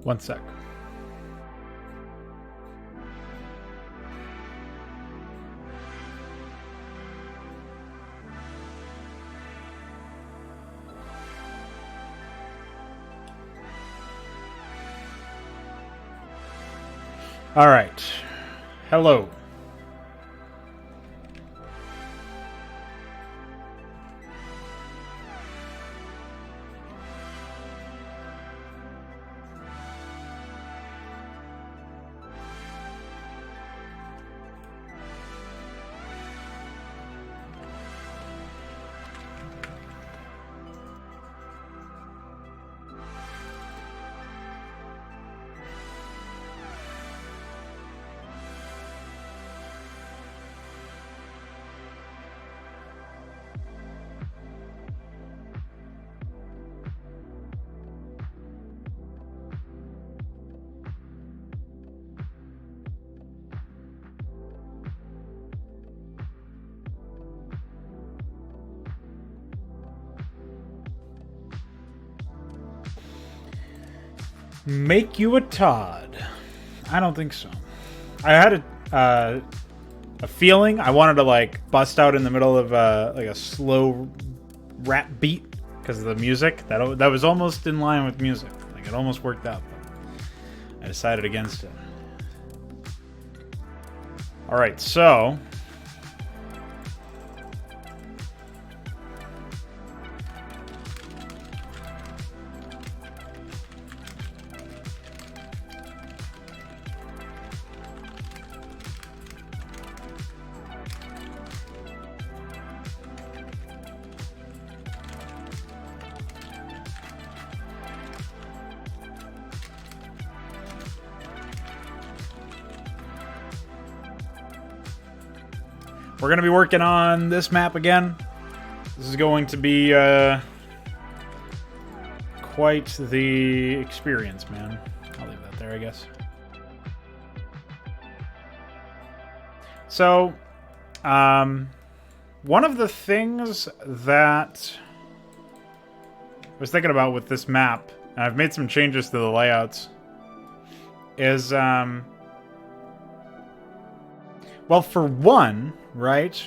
One sec. All right. Hello. Make you a Todd? I don't think so. I had a feeling I wanted to like bust out in the middle of like a slow rap beat because of the music. That was almost in line with music. Like it almost worked out, but I decided against it. All right, so we're going to be working on this map again. This is going to be quite the experience, man. I'll leave that there, I guess. So, one of the things that I was thinking about with this map, and I've made some changes to the layouts, is, well, for one, right?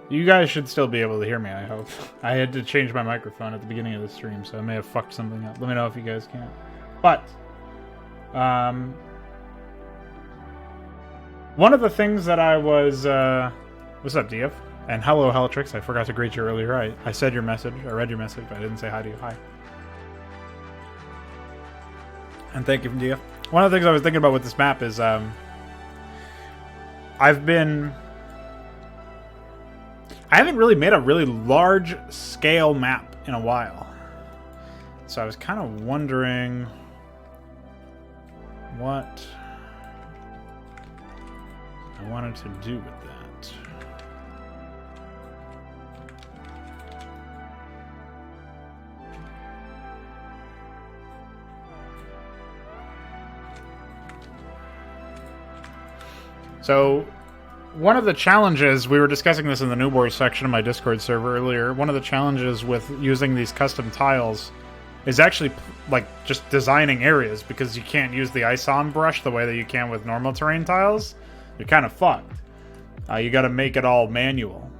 You guys should still be able to hear me, I hope. I had to change my microphone at the beginning of the stream, so I may have fucked something up. Let me know if you guys can. But, one of the things that I was, what's up, DF? And hello, Helitrix. I forgot to greet you earlier. I said your message. I read your message, but I didn't say hi to you. Hi. And thank you from DF. One of the things I was thinking about with this map is, I haven't really made a really large scale map in a while. So I was kind of wondering what I wanted to do with that. So, one of the challenges, we were discussing this in the New Boys section of my Discord server earlier, one of the challenges with using these custom tiles is actually, like, just designing areas, because you can't use the ISOM brush the way that you can with normal terrain tiles. You're kind of fucked. You gotta make it all manual.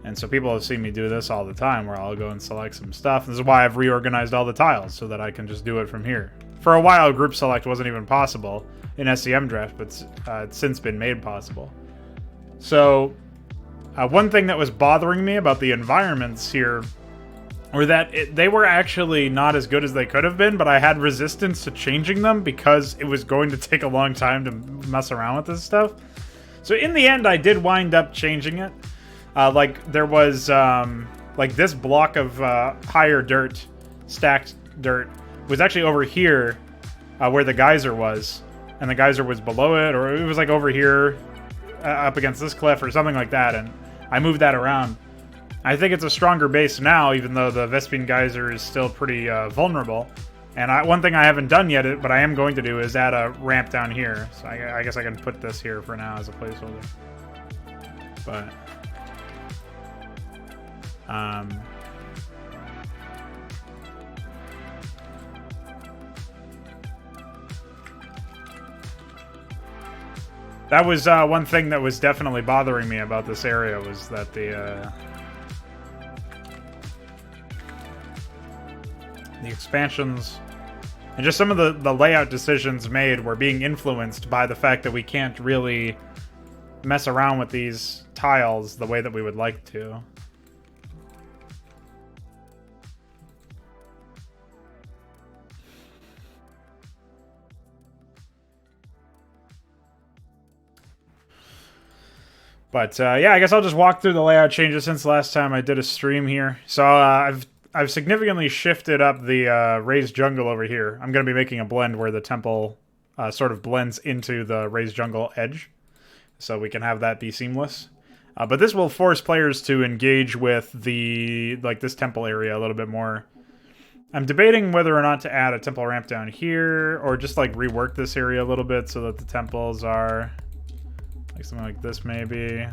And so people have seen me do this all the time, where I'll go and select some stuff. This is why I've reorganized all the tiles, so that I can just do it from here. For a while, group select wasn't even possible in SCM Draft, but it's since been made possible. So, one thing that was bothering me about the environments here were that they were actually not as good as they could have been, but I had resistance to changing them because it was going to take a long time to mess around with this stuff. So in the end, I did wind up changing it. Like, there was, like, this block of higher dirt, stacked dirt, was actually over here where the geyser was. And the geyser was below it, or it was like over here up against this cliff or something like that, and I moved that around. I think it's a stronger base now, even though the Vespine geyser is still pretty vulnerable. And one thing I haven't done yet, but I am going to do, is add a ramp down here. So I guess I can put this here for now as a placeholder. But That was one thing that was definitely bothering me about this area, was that the expansions and just some of the layout decisions made were being influenced by the fact that we can't really mess around with these tiles the way that we would like to. But yeah, I guess I'll just walk through the layout changes since last time I did a stream here. So I've significantly shifted up the raised jungle over here. I'm going to be making a blend where the temple sort of blends into the raised jungle edge, so we can have that be seamless. But this will force players to engage with this temple area a little bit more. I'm debating whether or not to add a temple ramp down here, or just like rework this area a little bit so that the temples are like something like this, maybe,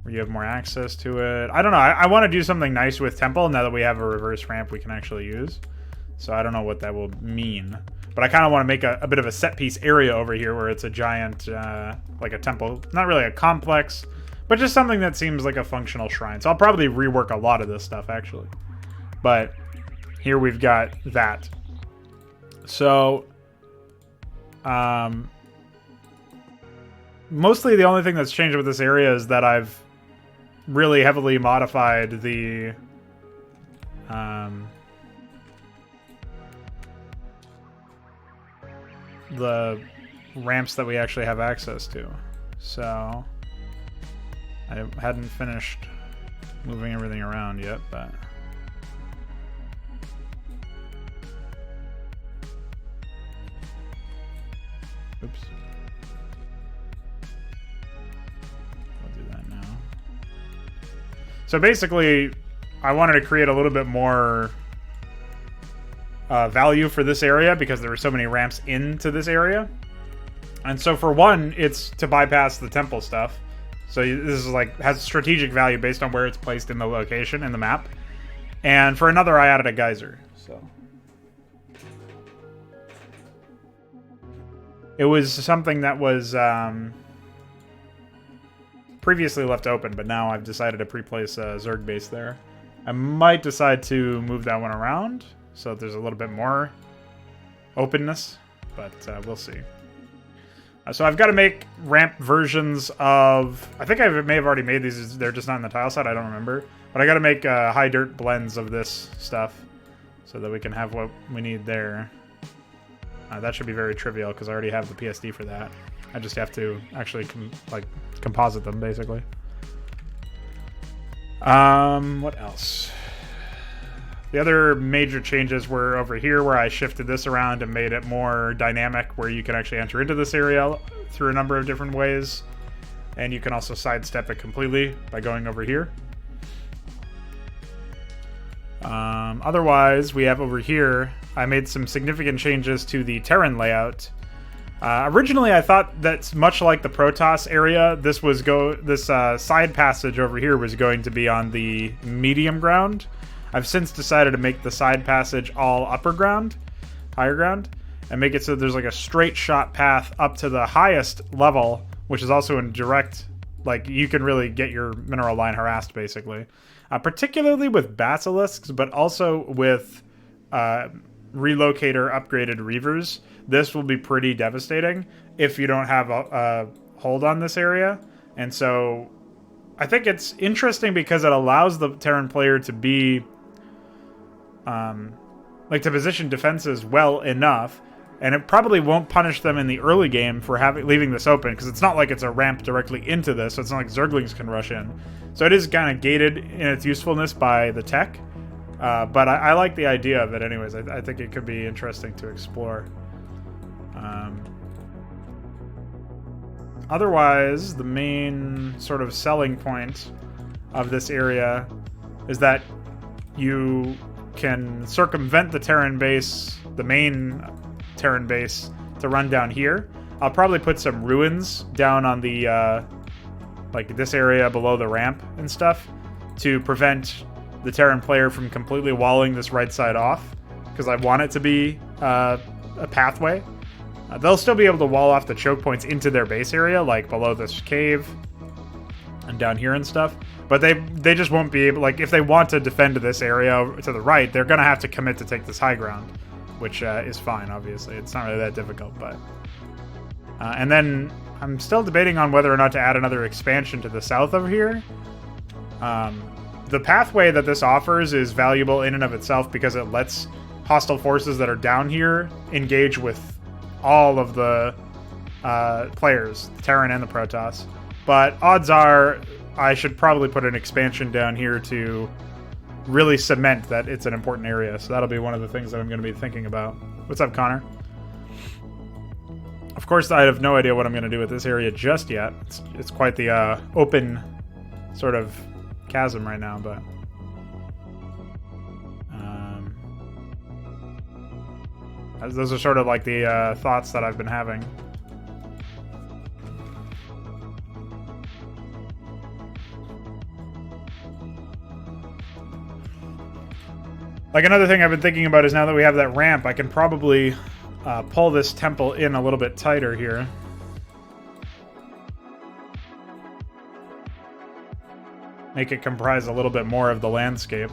where you have more access to it. I don't know. I want to do something nice with temple now that we have a reverse ramp we can actually use. So I don't know what that will mean. But I kind of want to make a bit of a set piece area over here where it's a giant, like a temple. Not really a complex, but just something that seems like a functional shrine. So I'll probably rework a lot of this stuff, actually. But here we've got that. So, mostly the only thing that's changed with this area is that I've really heavily modified the ramps that we actually have access to. So I hadn't finished moving everything around yet, but oops. So basically, I wanted to create a little bit more value for this area because there were so many ramps into this area. And so for one, it's to bypass the temple stuff. So this is like has strategic value based on where it's placed in the location in the map. And for another, I added a geyser. So it was something that was previously left open, but now I've decided to pre-place a Zerg base there. I might decide to move that one around so there's a little bit more openness, but we'll see. So I've got to make ramp versions of... I think I may have already made these. They're just not in the tile set. I don't remember. But I got to make high dirt blends of this stuff so that we can have what we need there. That should be very trivial because I already have the PSD for that. I just have to actually composite them, basically. What else? The other major changes were over here where I shifted this around and made it more dynamic, where you can actually enter into this area through a number of different ways. And you can also sidestep it completely by going over here. Otherwise, we have over here, I made some significant changes to the Terran layout. Originally, I thought that much like the Protoss area, this side passage over here was going to be on the medium ground. I've since decided to make the side passage all upper ground, higher ground, and make it so there's like a straight shot path up to the highest level, which is also in direct, like you can really get your mineral line harassed basically. Particularly with basilisks, but also with relocator upgraded reavers. This will be pretty devastating if you don't have a hold on this area. And so I think it's interesting because it allows the Terran player to be to position defenses well enough, and it probably won't punish them in the early game for leaving this open, because it's not like it's a ramp directly into this, so it's not like Zerglings can rush in. So it is kind of gated in its usefulness by the tech, but I like the idea of it anyways. I think it could be interesting to explore. Otherwise, the main sort of selling point of this area is that you can circumvent the Terran base, the main Terran base, to run down here. I'll probably put some ruins down on the like this area below the ramp and stuff to prevent the Terran player from completely walling this right side off, because I want it to be a pathway They'll still be able to wall off the choke points into their base area, like below this cave and down here and stuff. But they just won't be able, like, if they want to defend this area to the right, they're going to have to commit to take this high ground, which is fine, obviously. It's not really that difficult, but... and then I'm still debating on whether or not to add another expansion to the south over here. The pathway that this offers is valuable in and of itself because it lets hostile forces that are down here engage with all of the players, the Terran and the Protoss. But odds are I should probably put an expansion down here to really cement that it's an important area. So that'll be one of the things that I'm going to be thinking about. What's up, Connor? Of course, I have no idea what I'm going to do with this area just yet. It's quite the open sort of chasm right now, but... those are sort of like the thoughts that I've been having. Like, another thing I've been thinking about is now that we have that ramp, I can probably pull this temple in a little bit tighter here. Make it comprise a little bit more of the landscape.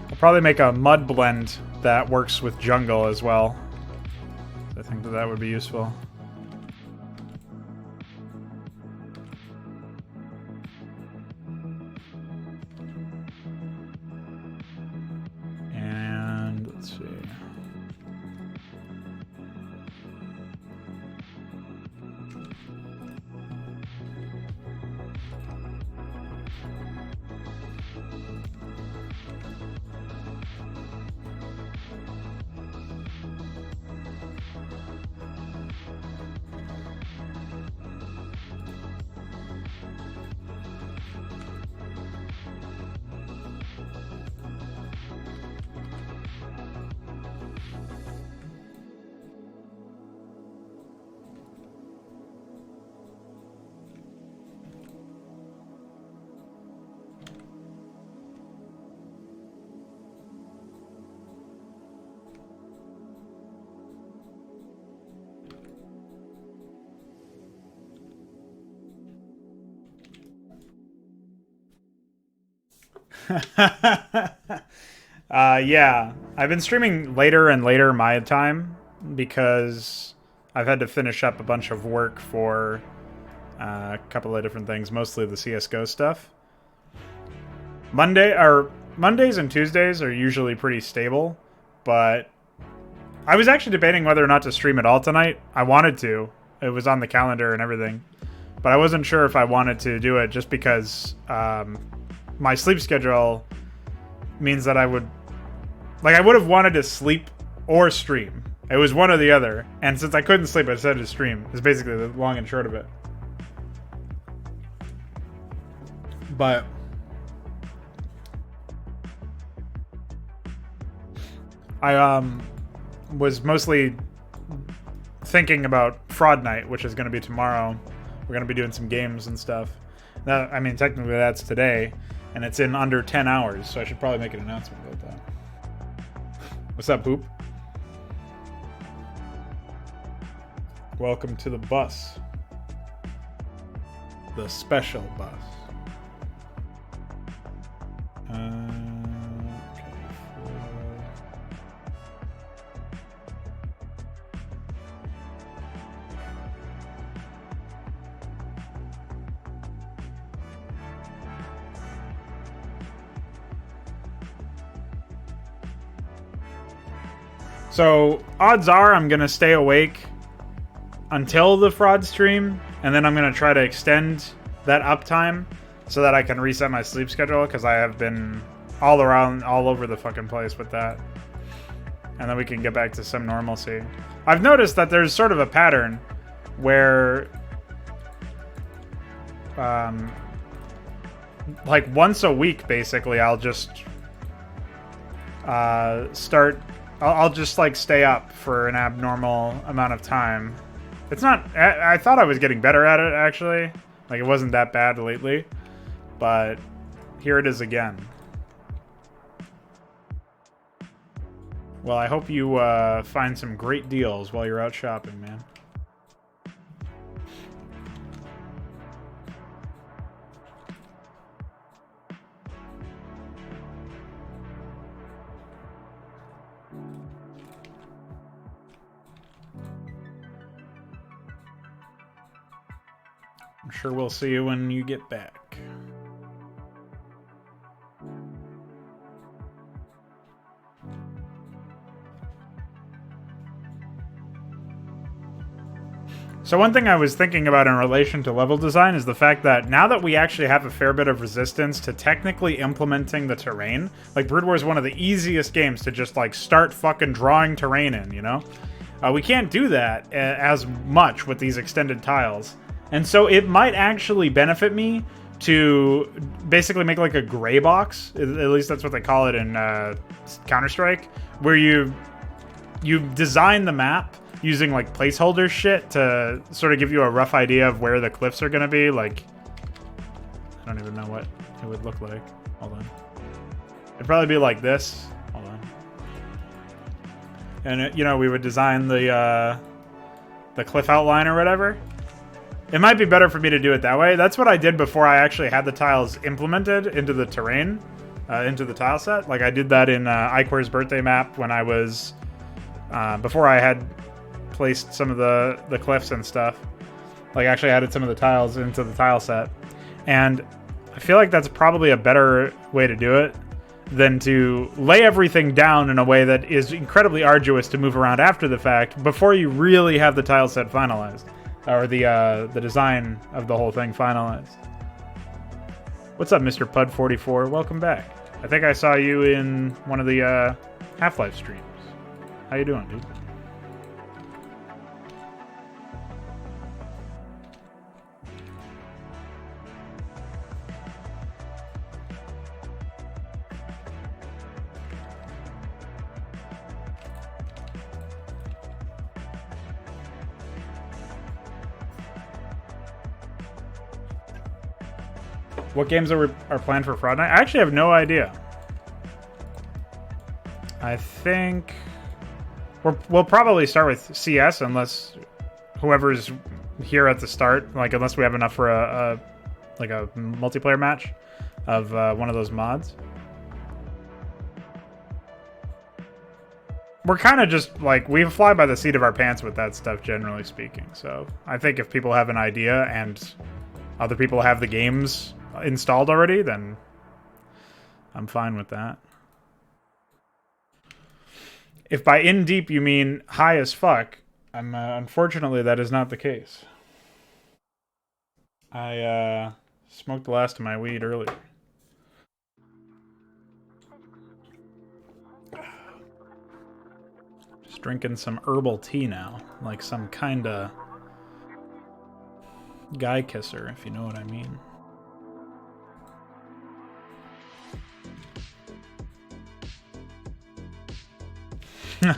I'll probably make a mud blend that works with jungle as well. I think that would be useful. And let's see. Yeah, I've been streaming later and later my time because I've had to finish up a bunch of work for a couple of different things, mostly the CSGO stuff. Mondays and Tuesdays are usually pretty stable, but I was actually debating whether or not to stream at all tonight. I wanted to. It was on the calendar and everything, but I wasn't sure if I wanted to do it just because my sleep schedule means that I would have wanted to sleep or stream. It was one or the other. And since I couldn't sleep, I decided to stream. It's basically the long and short of it. But I was mostly thinking about Fraud Night, which is going to be tomorrow. We're going to be doing some games and stuff. That, I mean, technically that's today. And it's in under 10 hours, so I should probably make an announcement about that. What's up, Poop? Welcome to the bus. The special bus. So, odds are I'm going to stay awake until the fraud stream, and then I'm going to try to extend that uptime so that I can reset my sleep schedule, because I have been all over the fucking place with that. And then we can get back to some normalcy. I've noticed that there's sort of a pattern where like once a week, basically, I'll just I'll just like stay up for an abnormal amount of time It's not... I thought I was getting better at it, actually. Like, it wasn't that bad lately. But here it is again. Well, I hope you find some great deals while you're out shopping, man. I'm sure we'll see you when you get back. So one thing I was thinking about in relation to level design is the fact that now that we actually have a fair bit of resistance to technically implementing the terrain, like Brood War is one of the easiest games to just like start fucking drawing terrain in, you know? We can't do that as much with these extended tiles. And so it might actually benefit me to basically make like a gray box, at least that's what they call it in Counter-Strike, where you design the map using like placeholder shit to sort of give you a rough idea of where the cliffs are going to be. Like, I don't even know what it would look like. Hold on. It'd probably be like this. Hold on. And, you know, we would design the cliff outline or whatever. It might be better for me to do it that way. That's what I did before I actually had the tiles implemented into the terrain, into the tile set. Like, I did that in Iquare's birthday map when I was... before I had placed some of the cliffs and stuff. Like, actually added some of the tiles into the tile set. And I feel like that's probably a better way to do it than to lay everything down in a way that is incredibly arduous to move around after the fact before you really have the tile set finalized. Or the design of the whole thing finalized. What's up, Mr. Pud44? Welcome back. I think I saw you in one of the Half-Life streams. How you doing, dude? What games are planned for Fraud Night? I actually have no idea. I think we'll probably start with CS unless whoever's here at the start, like unless we have enough for a multiplayer match of one of those mods. We're kind of just like, we fly by the seat of our pants with that stuff, generally speaking. So I think if people have an idea and other people have the games installed already, then I'm fine with that. If by in deep you mean high as fuck, unfortunately that is not the case. I smoked the last of my weed earlier. Just drinking some herbal tea now, like some kind of guy kisser, if you know what I mean.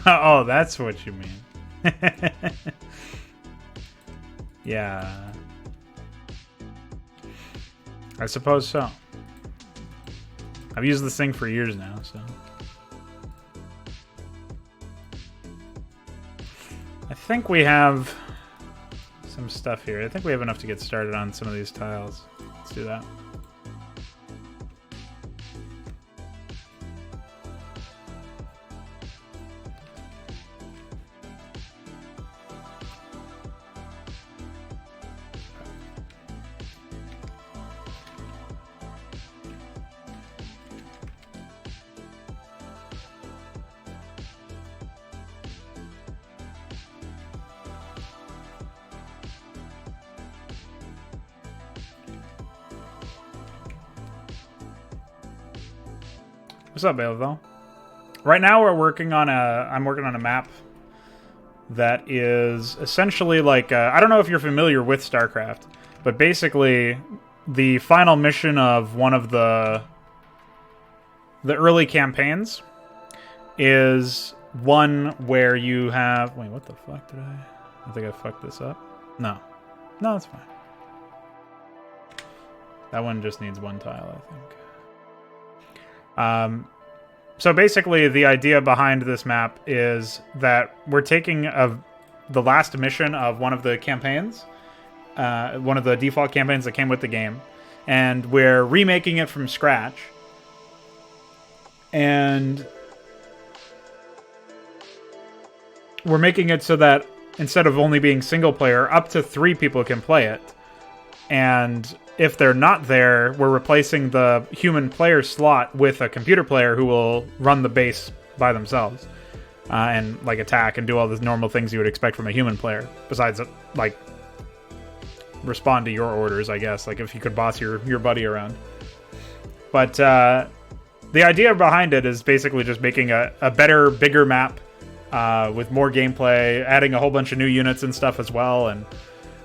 Oh, that's what you mean. Yeah. I suppose so. I've used this thing for years now, so. I think we have some stuff here. I think we have enough to get started on some of these tiles. Let's do that. What's up, Balevo? Right now I'm working on a map that is essentially like, I don't know if you're familiar with Starcraft, but basically the final mission of one of the early campaigns is one where you have, wait, what the fuck did I? I think I fucked this up. No. No, it's fine. That one just needs one tile, I think. So basically, the idea behind this map is that we're taking the last mission of one of the campaigns, one of the default campaigns that came with the game, and we're remaking it from scratch. And we're making it so that instead of only being single player, up to 3 people can play it. And if they're not there, we're replacing the human player slot with a computer player who will run the base by themselves and like attack and do all the normal things you would expect from a human player. Besides, like, respond to your orders, I guess. Like if you could boss your buddy around. But the idea behind it is basically just making a better, bigger map with more gameplay, adding a whole bunch of new units and stuff as well, and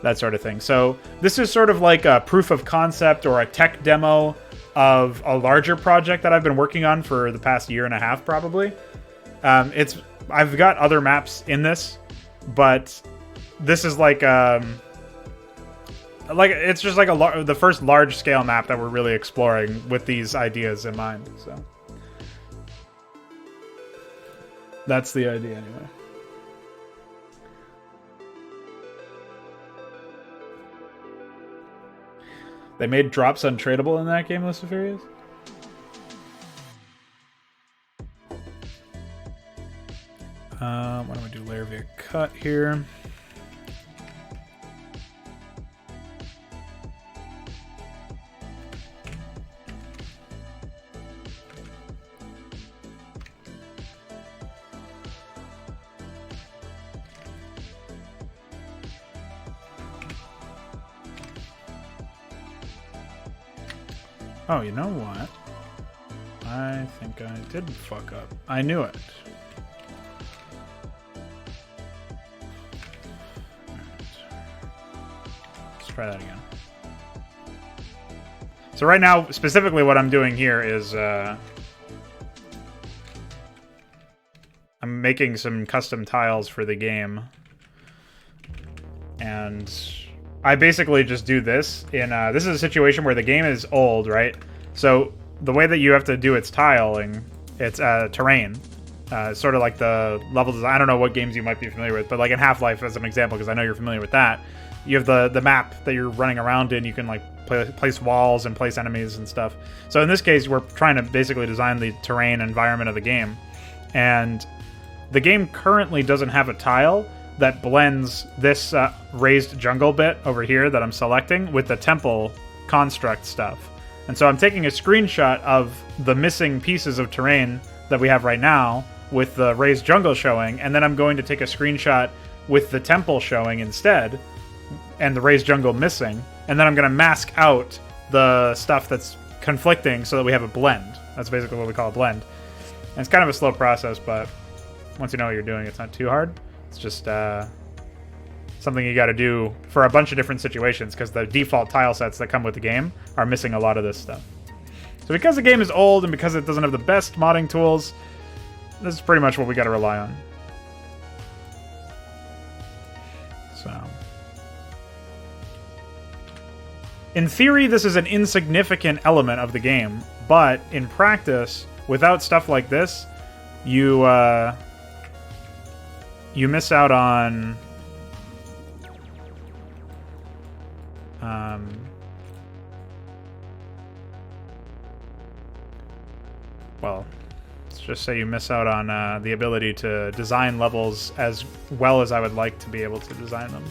that sort of thing. So this is sort of like a proof of concept or a tech demo of a larger project that I've been working on for the past year and a half, probably. I've got other maps in this, but this is like it's just like the first large scale map that we're really exploring with these ideas in mind. So that's the idea anyway. They made drops untradeable in that game, Luciferius? Why don't we do layer via cut here? Oh, you know what? I think I did fuck up. I knew it. Let's try that again. So right now, specifically what I'm doing here is I'm making some custom tiles for the game. And I basically just do this in this is a situation where the game is old, right? So the way that you have to do its tiling, it's terrain. Sort of like the level design. I don't know what games you might be familiar with, but like in Half-Life as an example, because I know you're familiar with that, you have the map that you're running around in. You can like place walls and place enemies and stuff. So in this case, we're trying to basically design the terrain environment of the game. And the game currently doesn't have a tile that blends this raised jungle bit over here that I'm selecting with the temple construct stuff. And so I'm taking a screenshot of the missing pieces of terrain that we have right now with the raised jungle showing, and then I'm going to take a screenshot with the temple showing instead and the raised jungle missing, and then I'm going to mask out the stuff that's conflicting so that we have a blend. That's basically what we call a blend. And it's kind of a slow process, but once you know what you're doing, it's not too hard. It's just something you got to do for a bunch of different situations because the default tile sets that come with the game are missing a lot of this stuff. So because the game is old and because it doesn't have the best modding tools, this is pretty much what we got to rely on. So, in theory, this is an insignificant element of the game, but in practice, without stuff like this, you miss out on well, let's just say you miss out on the ability to design levels as well as I would like to be able to design them.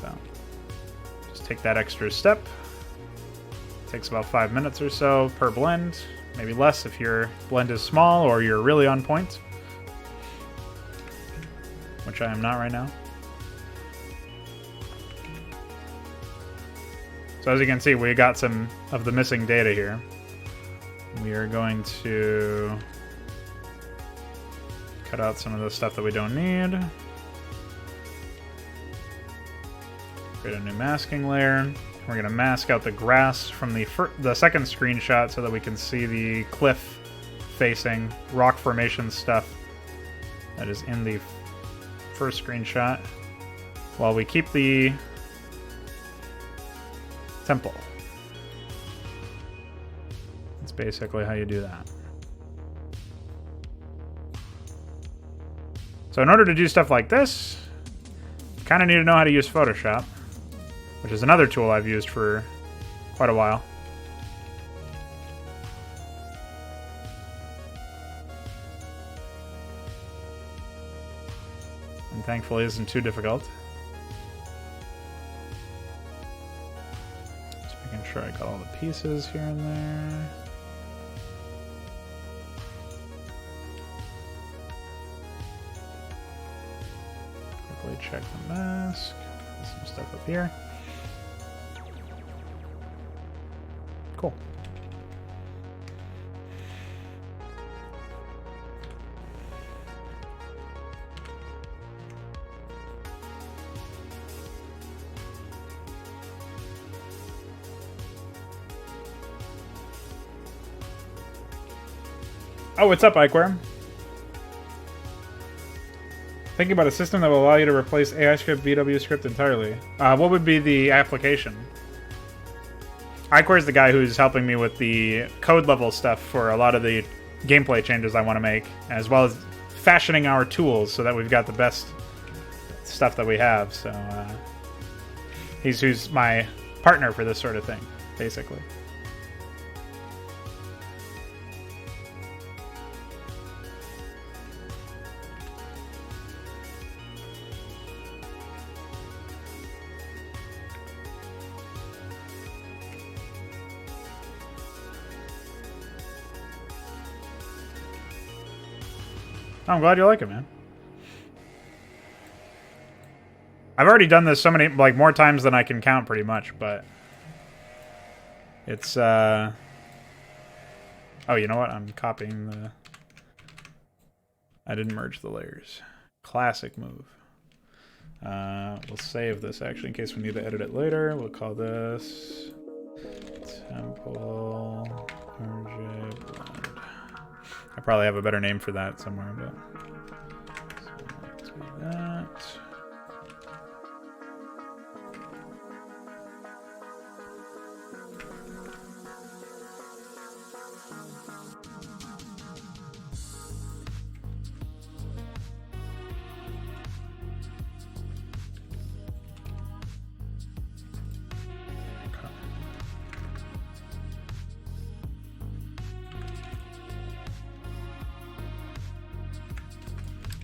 So, just take that extra step. Takes about 5 minutes or so per blend. Maybe less if your blend is small or you're really on point. Which I am not right now. So as you can see, we got some of the missing data here. We are going to cut out some of the stuff that we don't need. Create a new masking layer. We're going to mask out the grass from the second screenshot so that we can see the cliff facing rock formation stuff that is in the first screenshot, while we keep the temple. That's basically how you do that. So in order to do stuff like this, you kind of need to know how to use Photoshop, which is another tool I've used for quite a while. And thankfully it isn't too difficult. Just making sure I got all the pieces here and there. Quickly check the mask. There's some stuff up here. Cool. Oh, what's up, Ikeware? Thinking about a system that will allow you to replace AI script, VW script entirely. What would be the application? Ikeware is the guy who's helping me with the code level stuff for a lot of the gameplay changes I want to make, as well as fashioning our tools so that we've got the best stuff that we have. So he's who's my partner for this sort of thing, basically. I'm glad you like it, man. I've already done this so many, like, more times than I can count, pretty much, but it's, oh, you know what? I'm copying the... I didn't merge the layers. Classic move. We'll save this, actually, in case we need to edit it later. We'll call this Temple RJ Blend. I probably have a better name for that somewhere, but so let's do that.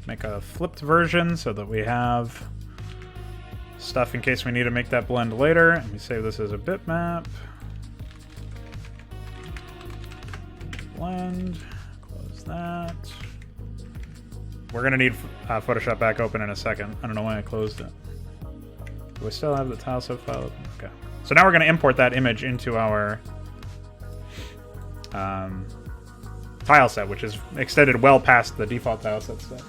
Make a flipped version so that we have stuff in case we need to make that blend later. Let me save this as a bitmap. Blend. Close that. We're going to need Photoshop back open in a second. I don't know why I closed it. Do we still have the tileset file open? Okay. So now we're going to import that image into our tileset, which is extended well past the default tileset stuff.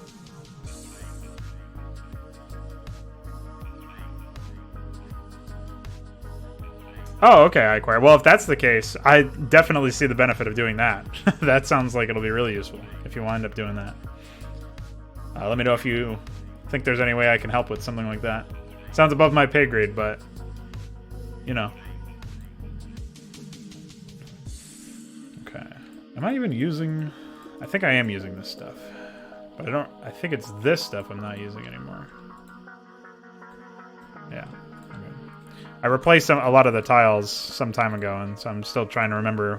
Oh, okay, Ikeware. Well, if that's the case, I definitely see the benefit of doing that. That sounds like it'll be really useful if you wind up doing that. Let me know if you think there's any way I can help with something like that. Sounds above my pay grade, but, you know. Okay. Am I even using... I think I am using this stuff. But I think it's this stuff I'm not using anymore. Yeah. I replaced a lot of the tiles some time ago, and so I'm still trying to remember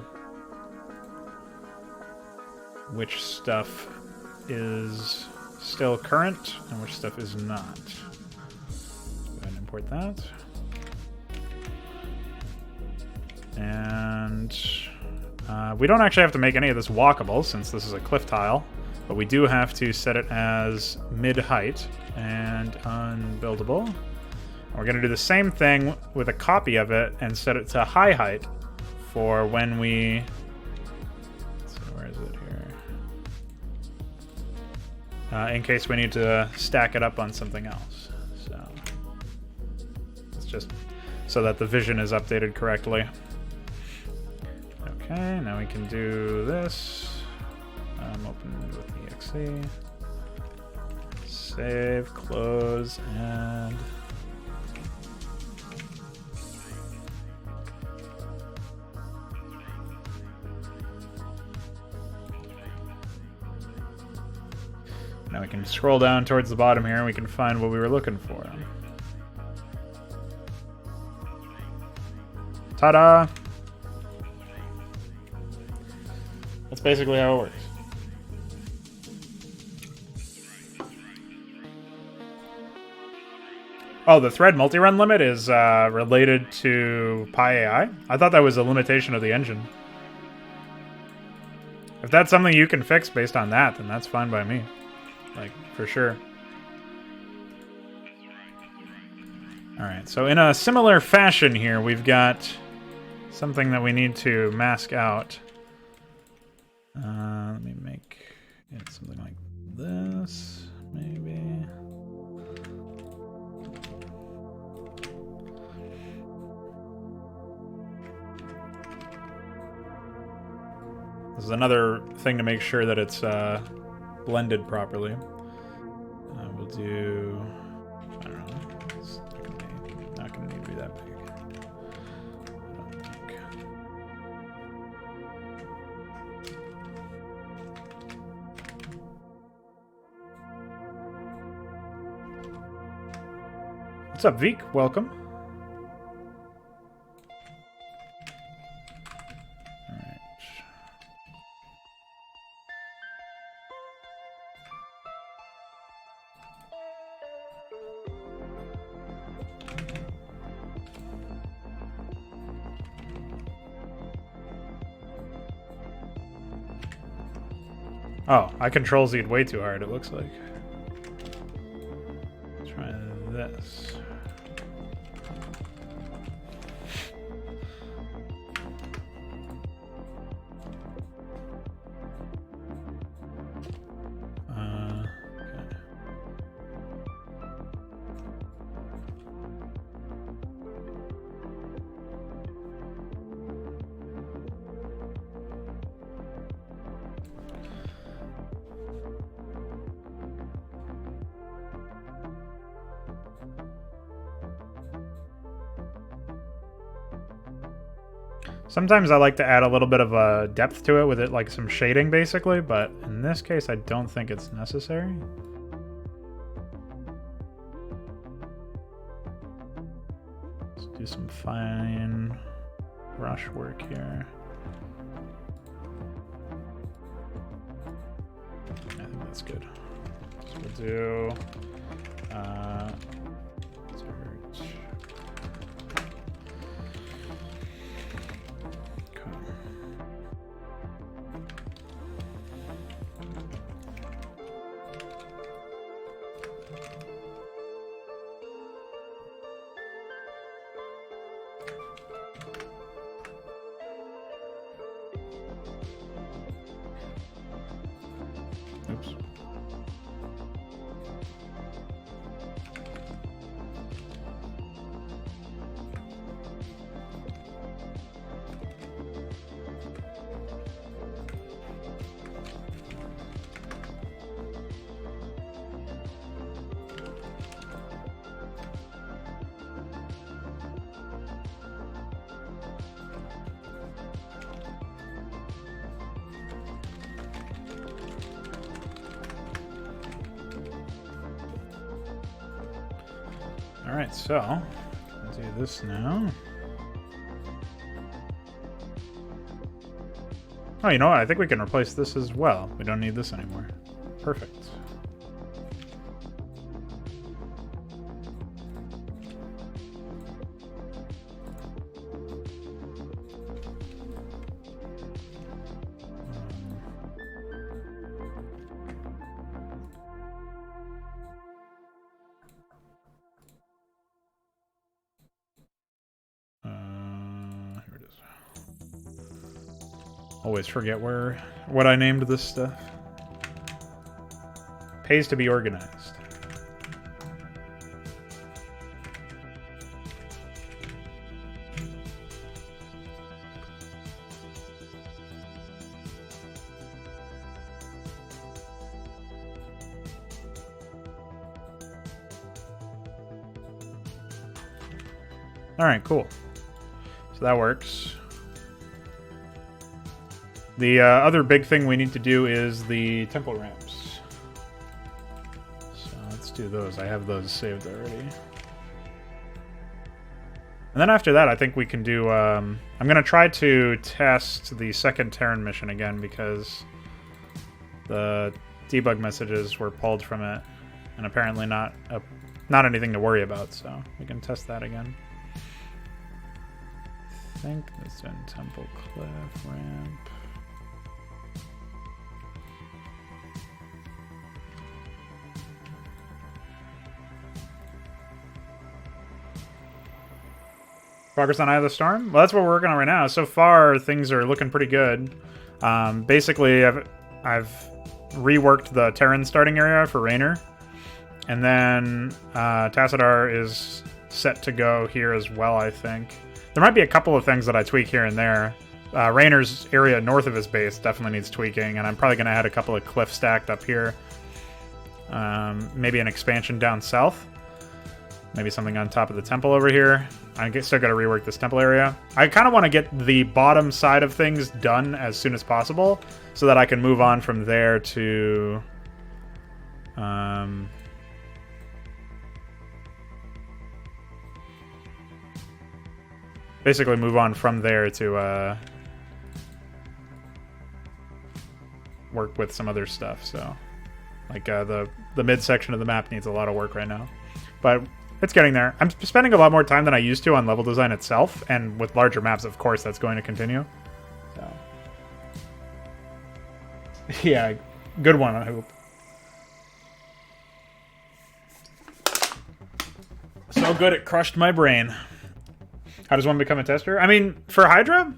which stuff is still current and which stuff is not. Go ahead and import that. And we don't actually have to make any of this walkable since this is a cliff tile, but we do have to set it as mid-height and unbuildable. We're going to do the same thing with a copy of it and set it to high height for when we... Let's see, where is it here? In case we need to stack it up on something else. So it's just so that the vision is updated correctly. Okay, now we can do this. I'm open with the exe. Save, close, and... Now we can scroll down towards the bottom here and we can find what we were looking for. Ta-da! That's basically how it works. Oh, the thread multi-run limit is related to PyAI? I thought that was a limitation of the engine. If that's something you can fix based on that, then that's fine by me. Like, for sure. Alright, so in a similar fashion here, we've got something that we need to mask out. Let me make it something like this, maybe. This is another thing to make sure that it's blended properly. We'll do, I don't know, it's not going to need to be that big. I don't think. What's up, Veek? Welcome. Oh, I control Z'd way too hard, it looks like. Try this. Sometimes I like to add a little bit of a depth to it with it, like some shading basically, but in this case I don't think it's necessary. Let's do some fine brush work here. I think that's good. So we'll do search. Oops. Alright, so I'll do this now. Oh, you know what? I think we can replace this as well. We don't need this anymore. Perfect. Here it is. Always forget what I named this stuff. Pays to be organized. All right, cool. So that works. The other big thing we need to do is the temple ramps. So let's do those. I have those saved already. And then after that, I think we can do... I'm going to try to test the second Terran mission again because the debug messages were pulled from it. And apparently not anything to worry about, so we can test that again. I think it's in Temple Cliff ramp. Progress on Eye of the Storm? Well, that's what we're working on right now. So far, things are looking pretty good. Basically, I've reworked the Terran starting area for Raynor. And then Tassadar is set to go here as well, I think. There might be a couple of things that I tweak here and there. Raynor's area north of his base definitely needs tweaking, and I'm probably going to add a couple of cliffs stacked up here. Maybe an expansion down south. Maybe something on top of the temple over here. I still got to rework this temple area. I kind of want to get the bottom side of things done as soon as possible so that I can move on from there to... basically move on from there to work with some other stuff. So like the midsection of the map needs a lot of work right now. But it's getting there. I'm spending a lot more time than I used to on level design itself, and with larger maps, of course, that's going to continue. So, yeah, good one, I hope. So good it crushed my brain. How does one become a tester? I mean, for Hydra,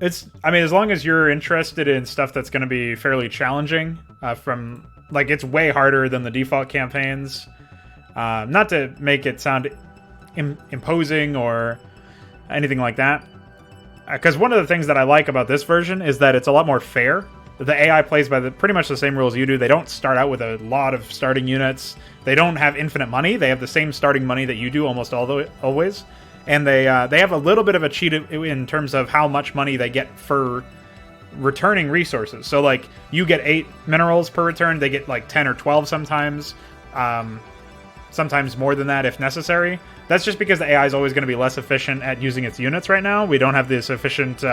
as long as you're interested in stuff that's going to be fairly challenging, it's way harder than the default campaigns. Not to make it sound imposing or anything like that. Because one of the things that I like about this version is that it's a lot more fair. The AI plays by pretty much the same rules you do. They don't start out with a lot of starting units. They don't have infinite money. They have the same starting money that you do almost always. And they have a little bit of a cheat in terms of how much money they get for returning resources. So, like, you get 8 minerals per return. They get, like, 10 or 12 sometimes. Sometimes more than that if necessary. That's just because the AI is always going to be less efficient at using its units right now. We don't have the sufficient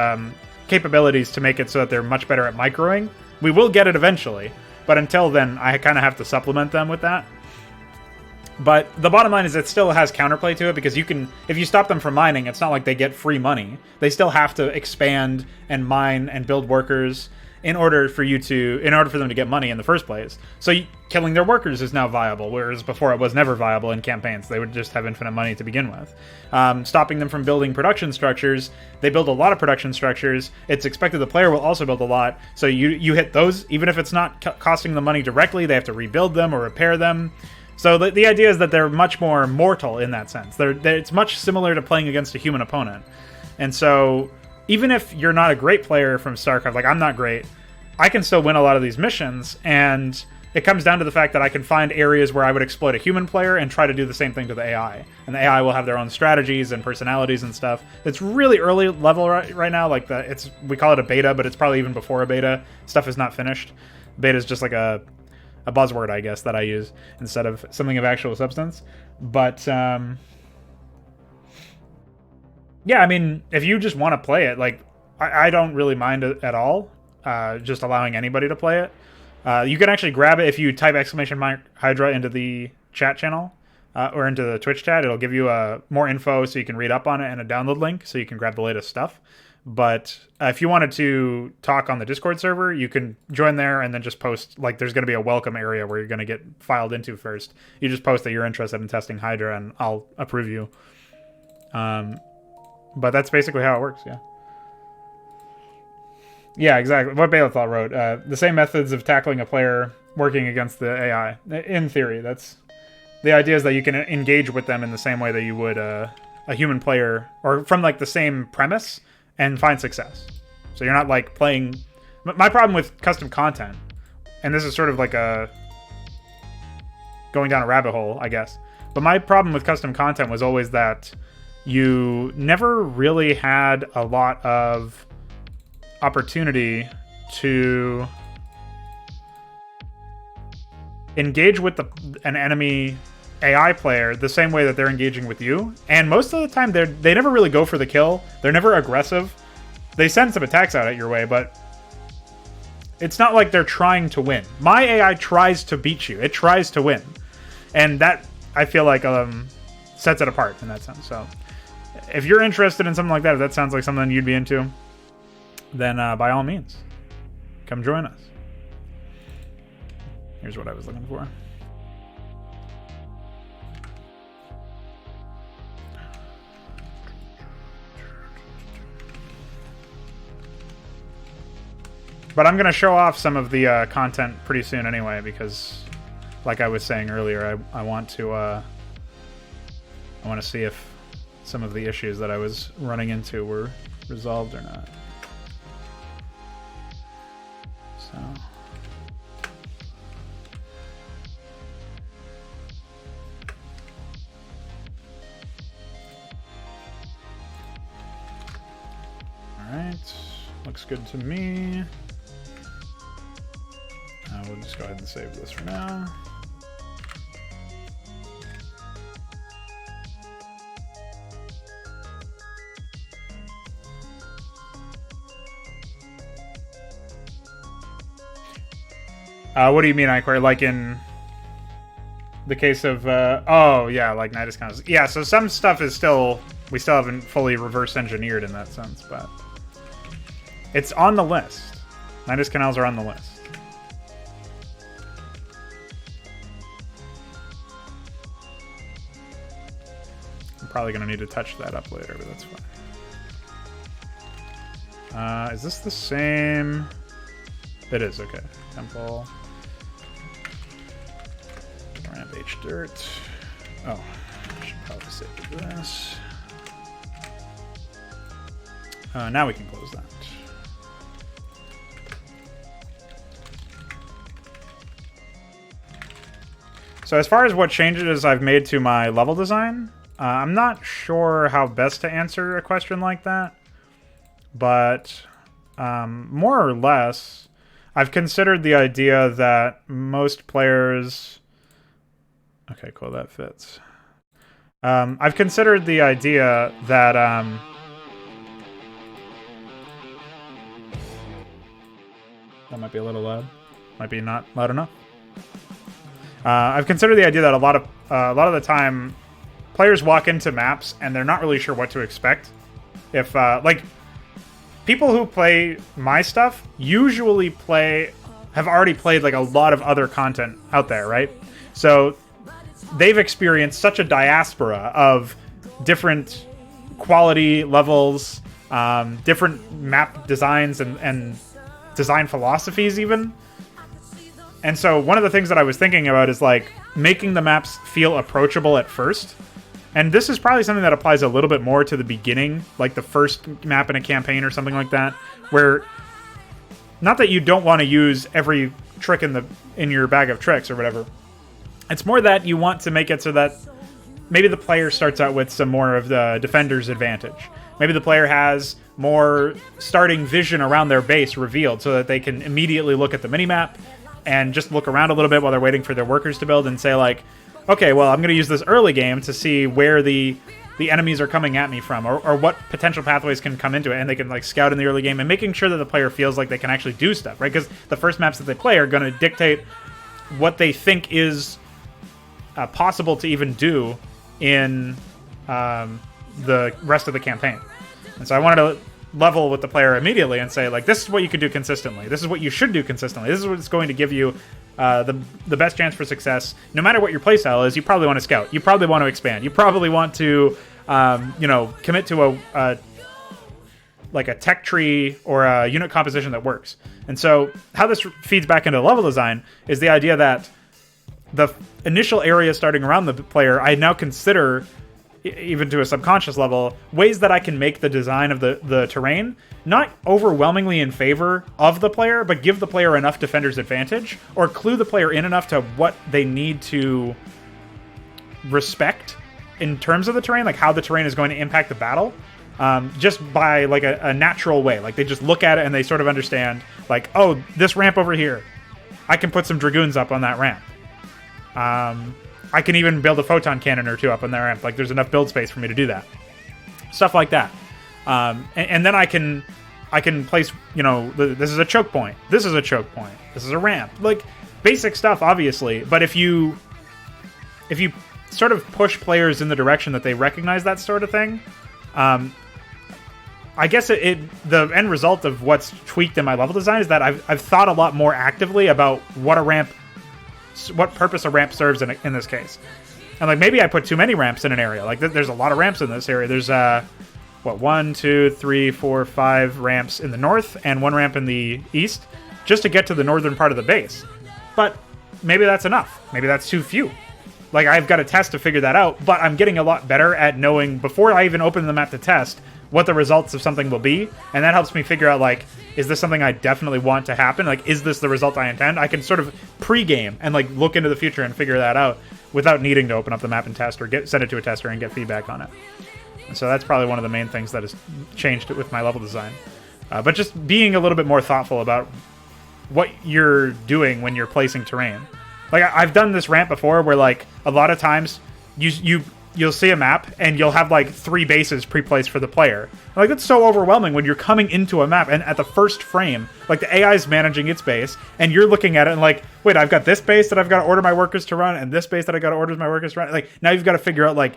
capabilities to make it so that they're much better at microing. We will get it eventually, but until then, I kind of have to supplement them with that. But the bottom line is it still has counterplay to it, because if you stop them from mining, it's not like they get free money. They still have to expand and mine and build workers in order for them to get money in the first place. So killing their workers is now viable, whereas before it was never viable in campaigns. They would just have infinite money to begin with. Stopping them from building production structures, they build a lot of production structures. It's expected the player will also build a lot, so you hit those, even if it's not costing them money directly, they have to rebuild them or repair them. So the idea is that they're much more mortal in that sense. It's much similar to playing against a human opponent. And so even if you're not a great player from StarCraft, like I'm not great, I can still win a lot of these missions, and it comes down to the fact that I can find areas where I would exploit a human player and try to do the same thing to the AI. And the AI will have their own strategies and personalities and stuff. It's really early level right now. Like we call it a beta, but it's probably even before a beta. Stuff is not finished. Beta is just like a buzzword, I guess, that I use instead of something of actual substance. But yeah, I mean, if you just want to play it, like I don't really mind it at all. Just allowing anybody to play it. You can actually grab it if you type !Hydra into the chat channel or into the Twitch chat. It'll give you more info so you can read up on it, and a download link so you can grab the latest stuff. But if you wanted to talk on the Discord server, you can join there and then just post, like, there's going to be a welcome area where you're going to get filed into first. You just post that you're interested in testing Hydra, and I'll approve you. But that's basically how it works, yeah. Yeah, exactly. What Balathal wrote. The same methods of tackling a player working against the AI. In theory, that's... The idea is that you can engage with them in the same way that you would a human player, or from, like, the same premise, and find success. So you're not, like, playing... My problem with custom content, and this is sort of like going down a rabbit hole, I guess, but my problem with custom content was always that you never really had a lot of opportunity to engage with an enemy AI player the same way that they're engaging with you. And most of the time, they never really go for the kill. They're never aggressive. They send some attacks out at your way, but it's not like they're trying to win. My AI tries to beat you. It tries to win. And that, I feel like, sets it apart in that sense. So if you're interested in something like that, if that sounds like something you'd be into, then by all means, come join us. Here's what I was looking for. But I'm going to show off some of the content pretty soon anyway, because, like I was saying earlier, I want to see if some of the issues that I was running into were resolved or not. So. Alright, looks good to me. We'll just go ahead and save this for now. What do you mean, Iquare? Like in the case of, oh yeah, like Nidus Canals. Yeah, so some stuff is still, we still haven't fully reverse engineered in that sense, but it's on the list. Nidus Canals are on the list. I'm probably going to need to touch that up later, but that's fine. Is this the same? It is, okay. Temple. Rampage Dirt. Oh, I should probably save this. Now we can close that. So as far as what changes I've made to my level design, I'm not sure how best to answer a question like that, but more or less, I've considered the idea that most players... Okay, cool, that fits. I've considered the idea that... that might be a little loud. Might be not loud enough. I've considered the idea that a lot of the time, players walk into maps and they're not really sure what to expect. If like people who play my stuff usually have already played like a lot of other content out there, right? So they've experienced such a diaspora of different quality levels, different map designs and design philosophies even. And so one of the things that I was thinking about is like making the maps feel approachable at first. And this is probably something that applies a little bit more to the beginning, like the first map in a campaign or something like that, where not that you don't want to use every trick in your bag of tricks or whatever. It's more that you want to make it so that maybe the player starts out with some more of the defender's advantage. Maybe the player has more starting vision around their base revealed so that they can immediately look at the minimap and just look around a little bit while they're waiting for their workers to build and say like, okay, well, I'm going to use this early game to see where the enemies are coming at me from or what potential pathways can come into it, and they can like scout in the early game and making sure that the player feels like they can actually do stuff, right? Because the first maps that they play are going to dictate what they think is possible to even do in the rest of the campaign. And so I wanted to level with the player immediately and say, like, this is what you could do consistently. This is what you should do consistently. This is what's going to give you the best chance for success. No matter what your playstyle is, you probably want to scout. You probably want to expand. You probably want to, commit to a tech tree or a unit composition that works. And so how this feeds back into level design is the idea that the initial area starting around the player, I now consider, even to a subconscious level, ways that I can make the design of the terrain not overwhelmingly in favor of the player, but give the player enough defender's advantage or clue the player in enough to what they need to respect in terms of the terrain, like how the terrain is going to impact the battle, just by like a natural way. Like they just look at it and they sort of understand, like, oh, this ramp over here, I can put some Dragoons up on that ramp. I can even build a photon cannon or two up on that ramp. Like there's enough build space for me to do that. Stuff like that. And then I can place, you know, this is a choke point. This is a choke point. This is a ramp. Like basic stuff, obviously. But if you sort of push players in the direction that they recognize that sort of thing, I guess the end result of what's tweaked in my level design is that I've thought a lot more actively about what purpose a ramp serves in this case. And like maybe I put too many ramps in an area. Like there's a lot of ramps in this area. There's 1, 2, 3, 4, 5 ramps in the north and 1 ramp in the east, just to get to the northern part of the base. But maybe that's enough. Maybe that's too few. Like I've got a test to figure that out, but I'm getting a lot better at knowing before I even open the map to test what the results of something will be, and that helps me figure out, like, is this something I definitely want to happen? Like, is this the result I intend? I can sort of pre-game and like look into the future and figure that out without needing to open up the map and test or send it to a tester and get feedback on it. And so that's probably one of the main things that has changed it with my level design. But just being a little bit more thoughtful about what you're doing when you're placing terrain. Like I've done this ramp before where like a lot of times you'll see a map and you'll have like 3 bases pre-placed for the player. Like that's so overwhelming when you're coming into a map and at the first frame, like the AI is managing its base and you're looking at it and like, wait, I've got this base that I've got to order my workers to run and this base that I got to order my workers to run. Like now you've got to figure out like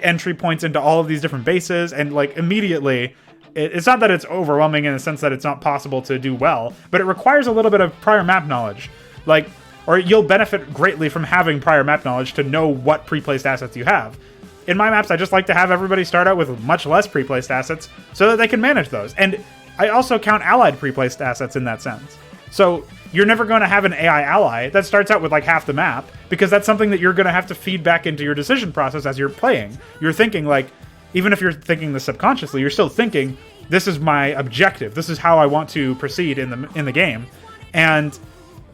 entry points into all of these different bases, and like immediately it's not that it's overwhelming in the sense that it's not possible to do well, but it requires a little bit of prior map knowledge. Like, or you'll benefit greatly from having prior map knowledge to know what pre-placed assets you have. In my maps, I just like to have everybody start out with much less pre-placed assets so that they can manage those. And I also count allied pre-placed assets in that sense. So you're never going to have an AI ally that starts out with like half the map, because that's something that you're going to have to feed back into your decision process as you're playing. You're thinking like, even if you're thinking this subconsciously, you're still thinking, this is my objective. This is how I want to proceed in the game. And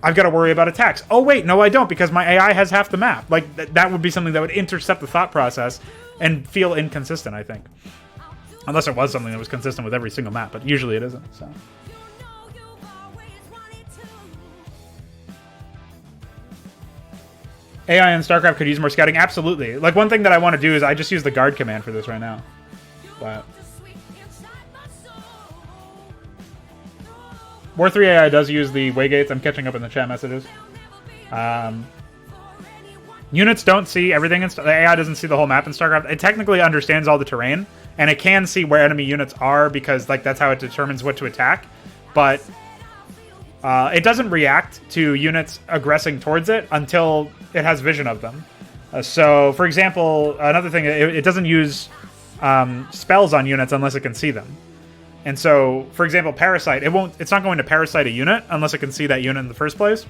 I've got to worry about attacks. Oh, wait, no, I don't, because my AI has half the map. Like, that would be something that would intercept the thought process and feel inconsistent, I think. Unless it was something that was consistent with every single map, but usually it isn't, so. AI in StarCraft could use more scouting? Absolutely. Like, one thing that I want to do is I just use the guard command for this right now. But War 3 AI does use the waygates. I'm catching up in the chat messages. Units don't see everything. The AI doesn't see the whole map in StarCraft. It technically understands all the terrain, and it can see where enemy units are because like that's how it determines what to attack. But it doesn't react to units aggressing towards it until it has vision of them. So, for example, another thing, it doesn't use spells on units unless it can see them. And so, for example, Parasite, it's not going to parasite a unit unless it can see that unit in the first place.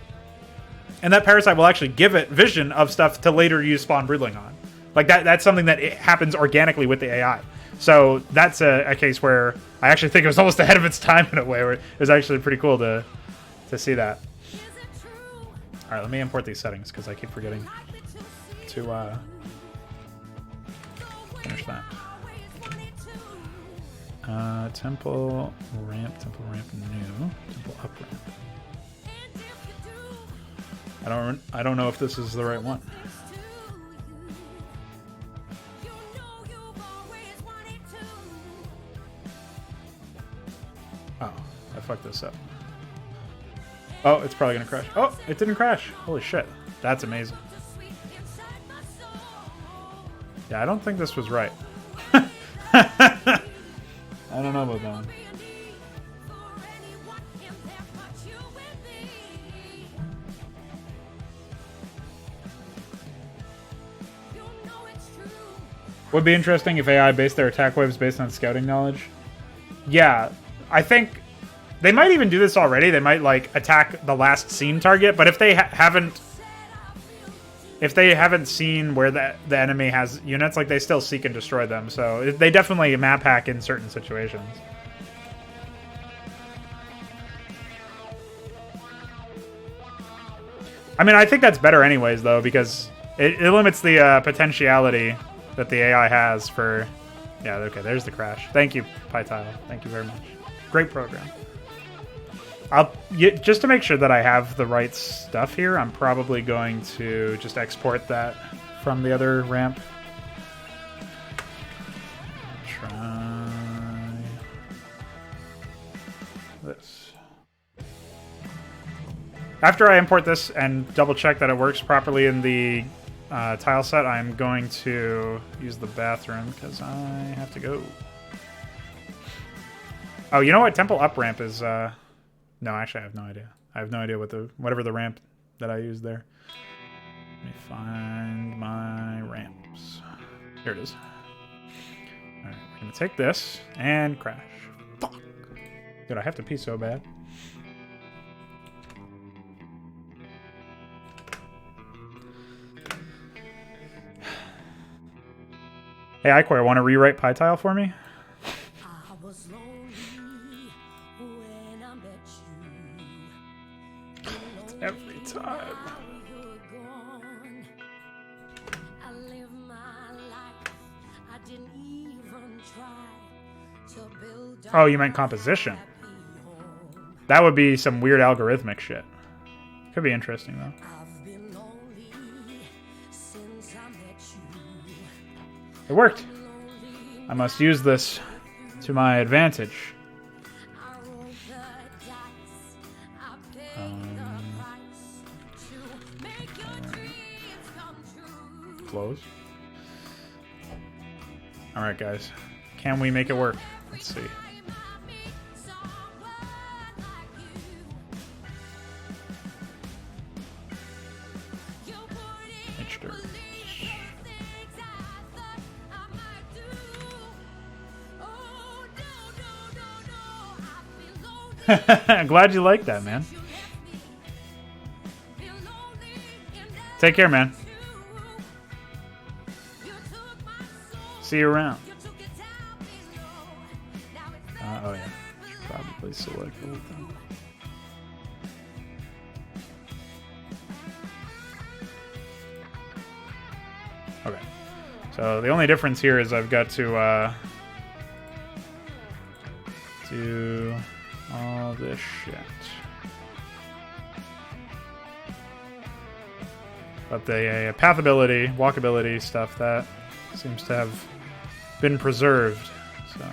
And that Parasite will actually give it vision of stuff to later use Spawn Broodling on. Like, that's something that happens organically with the AI. So that's a case where I actually think it was almost ahead of its time in a way, where it was actually pretty cool to see that. All right, let me import these settings because I keep forgetting to finish that. Temple ramp new, temple up ramp. I don't know if this is the right one. Oh, I fucked this up. Oh, it's probably gonna crash. Oh, it didn't crash. Holy shit. That's amazing. Yeah, I don't think this was right. I don't know about that one. Would be interesting if AI based their attack waves based on scouting knowledge. Yeah, I think they might even do this already. They might like attack the last seen target, but if they haven't seen where the enemy has units, like they still seek and destroy them. So they definitely map hack in certain situations. I mean, I think that's better anyways, though, because it limits the potentiality that the AI has for... Yeah, okay, there's the crash. Thank you, PyTile. Thank you very much. Great program. Just to make sure that I have the right stuff here, I'm probably going to just export that from the other ramp. Try this. After I import this and double check that it works properly in the tile set, I'm going to use the bathroom because I have to go. Oh, you know what? Temple up ramp is... No, actually, I have no idea. I have no idea what whatever the ramp that I used there. Let me find my ramps. Here it is. All right, we're gonna take this and crash. Fuck. Dude, I have to pee so bad. Hey, Iquare, want to rewrite PyTile for me? Every time. Oh, you meant composition. That would be some weird algorithmic shit. Could be interesting, though. It worked. I must use this to my advantage. Close. Alright, guys. Can we make it work? Let's see. I'm glad you like that, man. Take care, man. See you around. Oh yeah, should probably select the whole thing. Okay, so the only difference here is I've got to do all this shit. But the pathability, walkability stuff, that seems to have been preserved, so...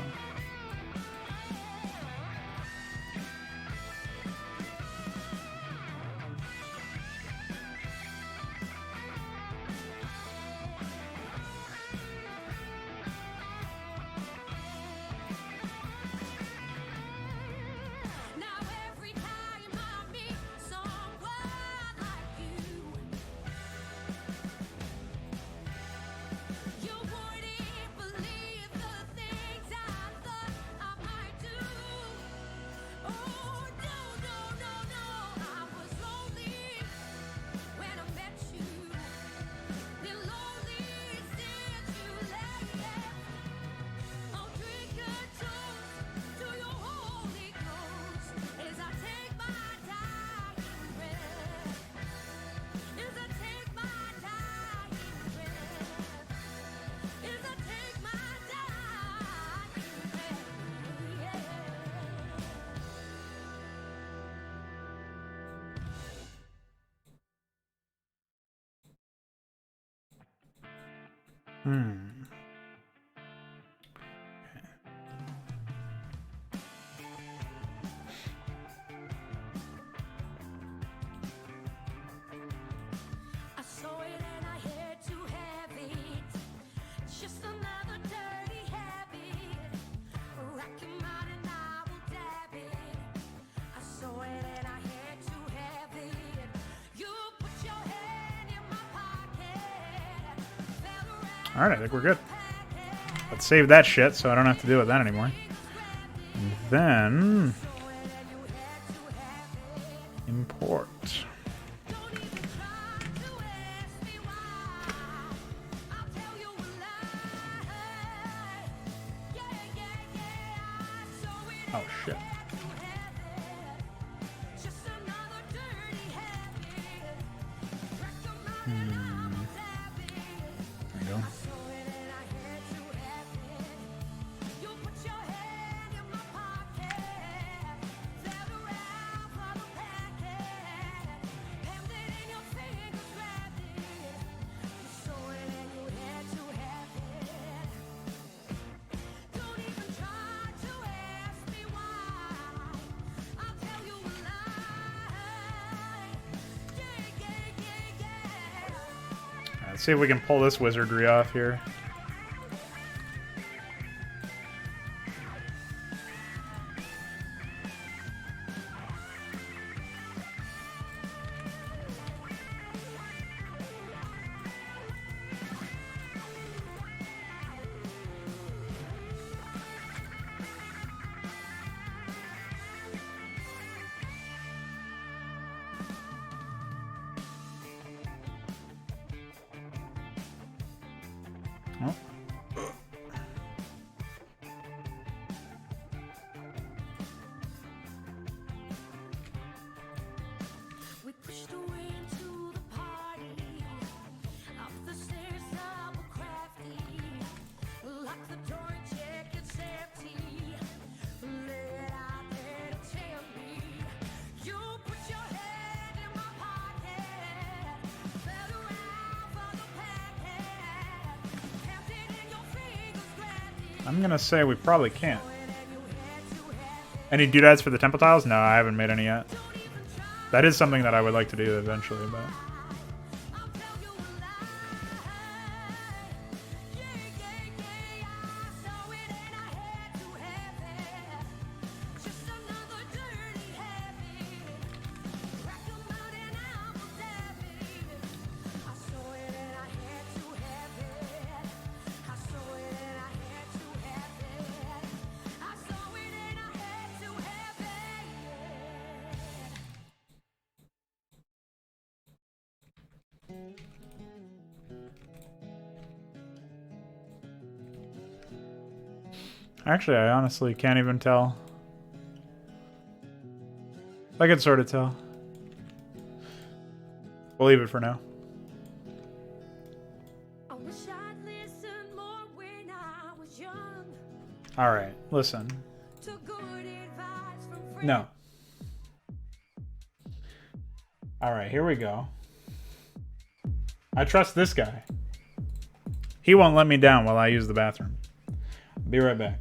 Alright, I think we're good. Let's save that shit so I don't have to deal with that anymore. And then... import. Oh, shit. There we go. Let's see if we can pull this wizardry off here. Oh. We pushed away into the party, up the stairs double crafty, lock the door and check it's empty, let out there to tell me, you put your head in my pocket, felt around for the packet, kept it in your fingers, grabbed it. I'm gonna say we probably can't. Any doodads for the temple tiles? No, I haven't made any yet. That is something that I would like to do eventually, but... Actually, I honestly can't even tell. I can sort of tell. We'll leave it for now. I wish I'd listened more when I was young. Alright, listen. Took good advice from friends. No. Alright, here we go. I trust this guy. He won't let me down while I use the bathroom. Be right back.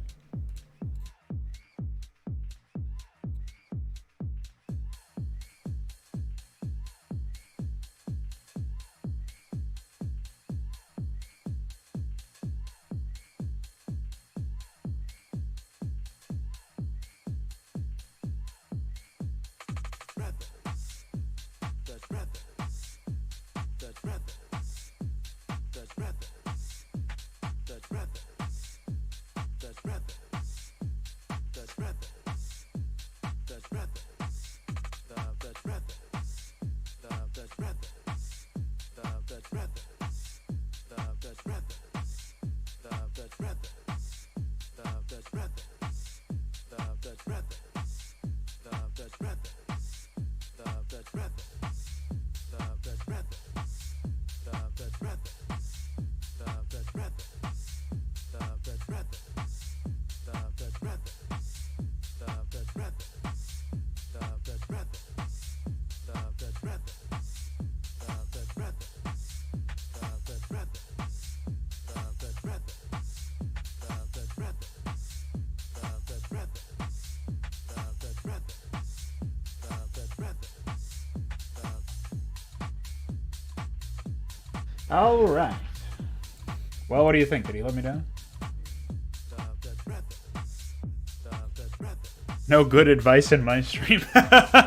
All right. Well, what do you think? Did he let me down? No good advice in my stream.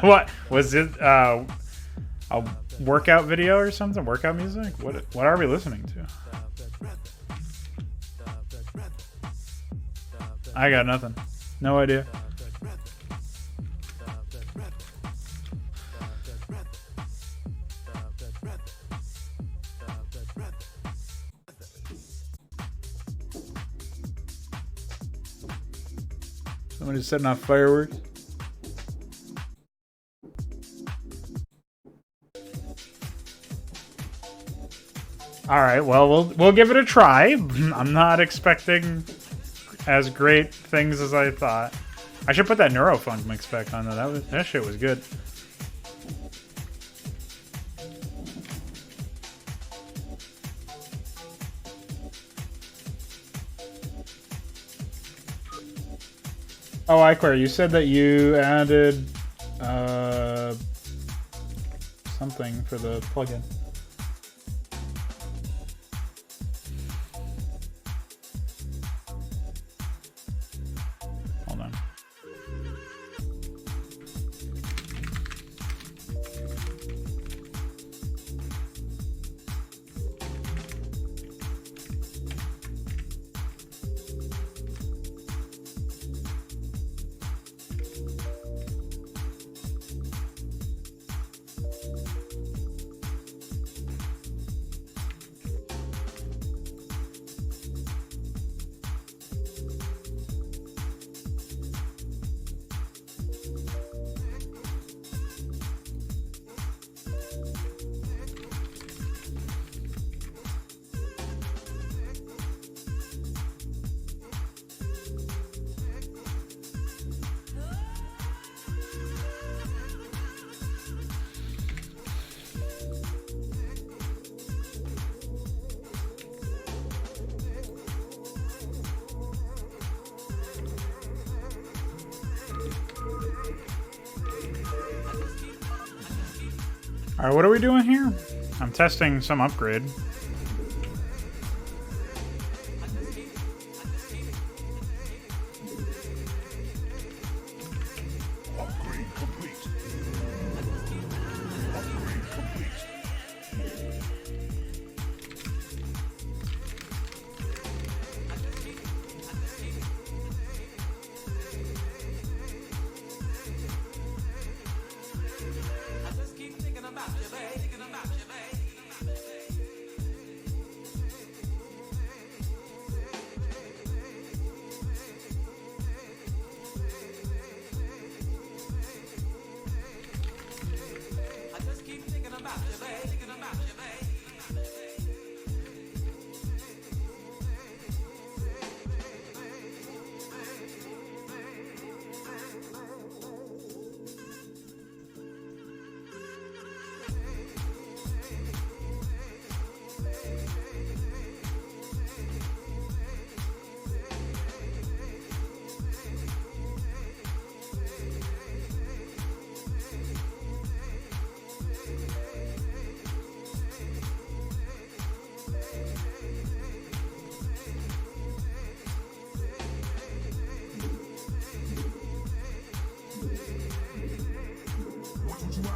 What was it? A workout video or something? Workout music? What are we listening to? I got nothing. No idea. Somebody's setting off fireworks. All right, well, we'll give it a try. I'm not expecting as great things as I thought. I should put that Neurofunk mix back on though. That shit was good. Oh, Iclair, you said that you added something for the plugin. Alright, what are we doing here? I'm testing some upgrade. Upgrade complete. Upgrade complete.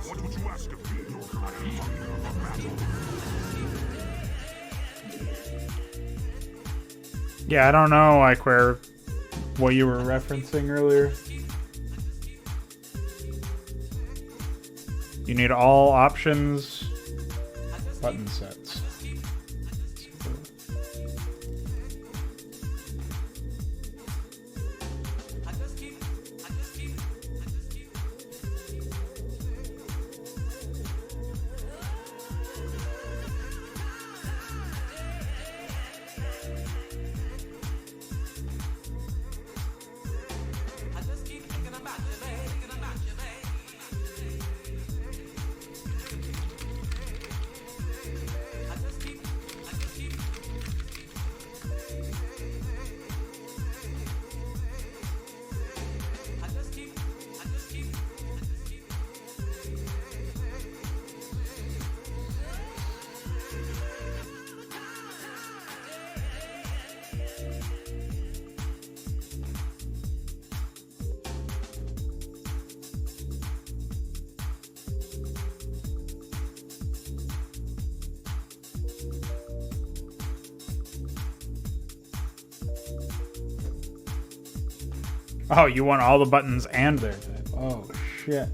What would you ask of me? I am hunger for battle. Yeah, I don't know, Iquare, what you were referencing earlier. You need all options, button sets. Oh, you want all the buttons and their type. Oh, shit.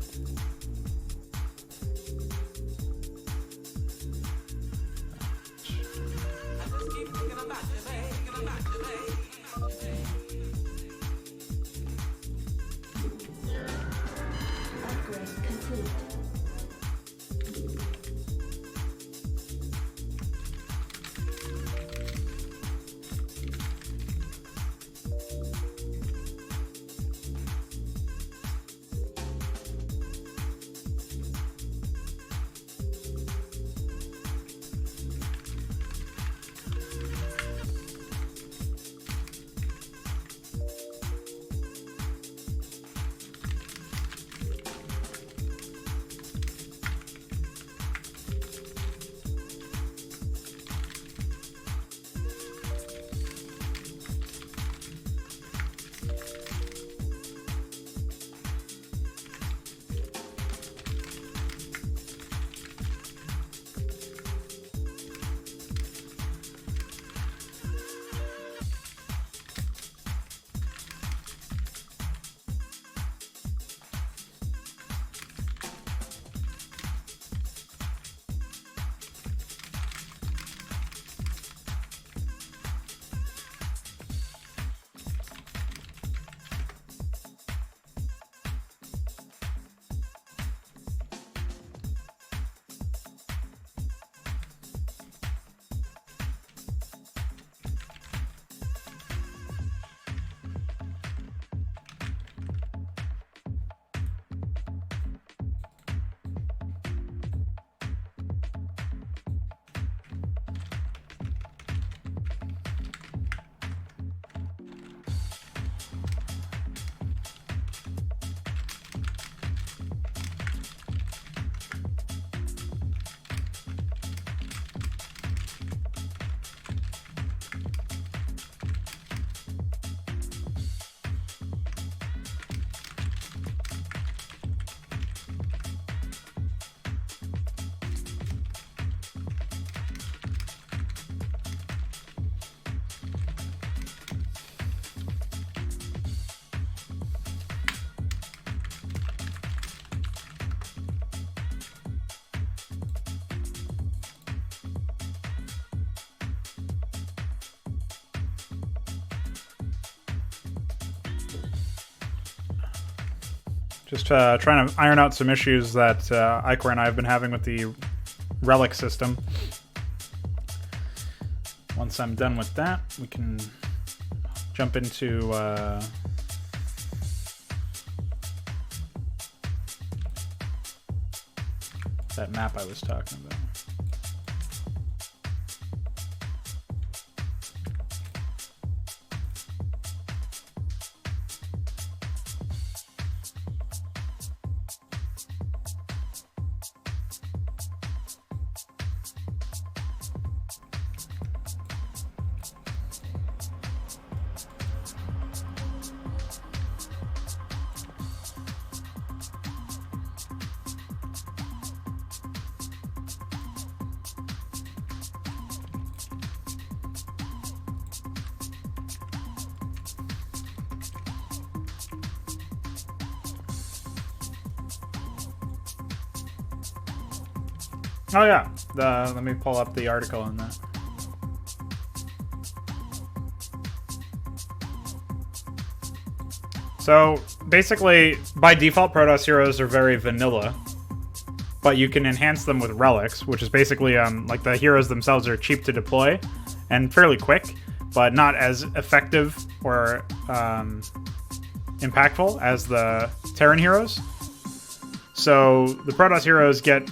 Just trying to iron out some issues that Ikor and I have been having with the relic system. Once I'm done with that, we can jump into that map I was talking about. Oh yeah, let me pull up the article on that. So basically, by default, Protoss heroes are very vanilla, but you can enhance them with relics, which is basically like the heroes themselves are cheap to deploy and fairly quick, but not as effective or impactful as the Terran heroes. So the Protoss heroes get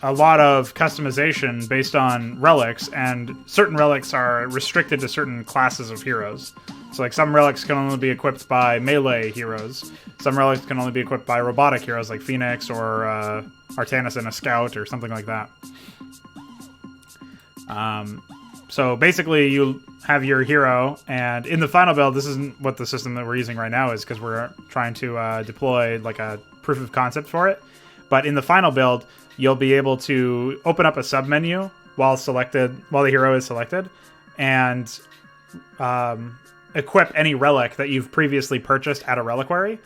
a lot of customization based on relics, and certain relics are restricted to certain classes of heroes. So like some relics can only be equipped by melee heroes. Some relics can only be equipped by robotic heroes like Phoenix or Artanis and a Scout or something like that. So basically you have your hero, and in the final build, this isn't what the system that we're using right now is, because we're trying to deploy like a proof of concept for it. But in the final build, you'll be able to open up a submenu while the hero is selected, and equip any relic that you've previously purchased at a reliquary.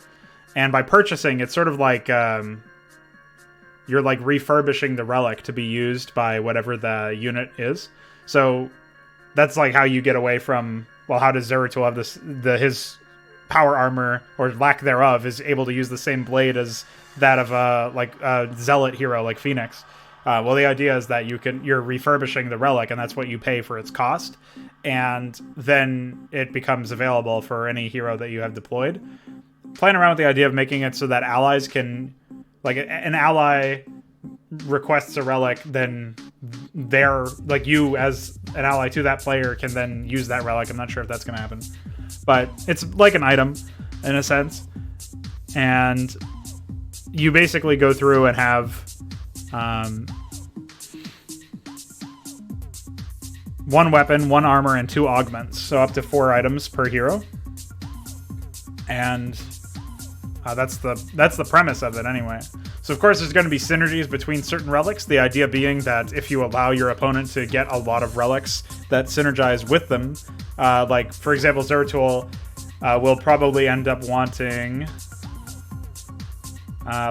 And by purchasing, it's sort of like you're like refurbishing the relic to be used by whatever the unit is. So that's like how you get away from, well, how does Zeratul have his power armor, or lack thereof, is able to use the same blade as that of a zealot hero like Phoenix. Well, the idea is that you're refurbishing the relic, and that's what you pay for its cost, and then it becomes available for any hero that you have deployed. Playing around with the idea of making it so that allies can, like, an ally requests a relic, then you as an ally to that player can then use that relic. I'm not sure if that's going to happen, but it's like an item in a sense, and you basically go through and have one weapon, one armor, and 2 augments, so up to 4 items per hero. And that's the premise of it anyway. So of course there's going to be synergies between certain relics, the idea being that if you allow your opponent to get a lot of relics that synergize with them, like for example Zeratul will probably end up wanting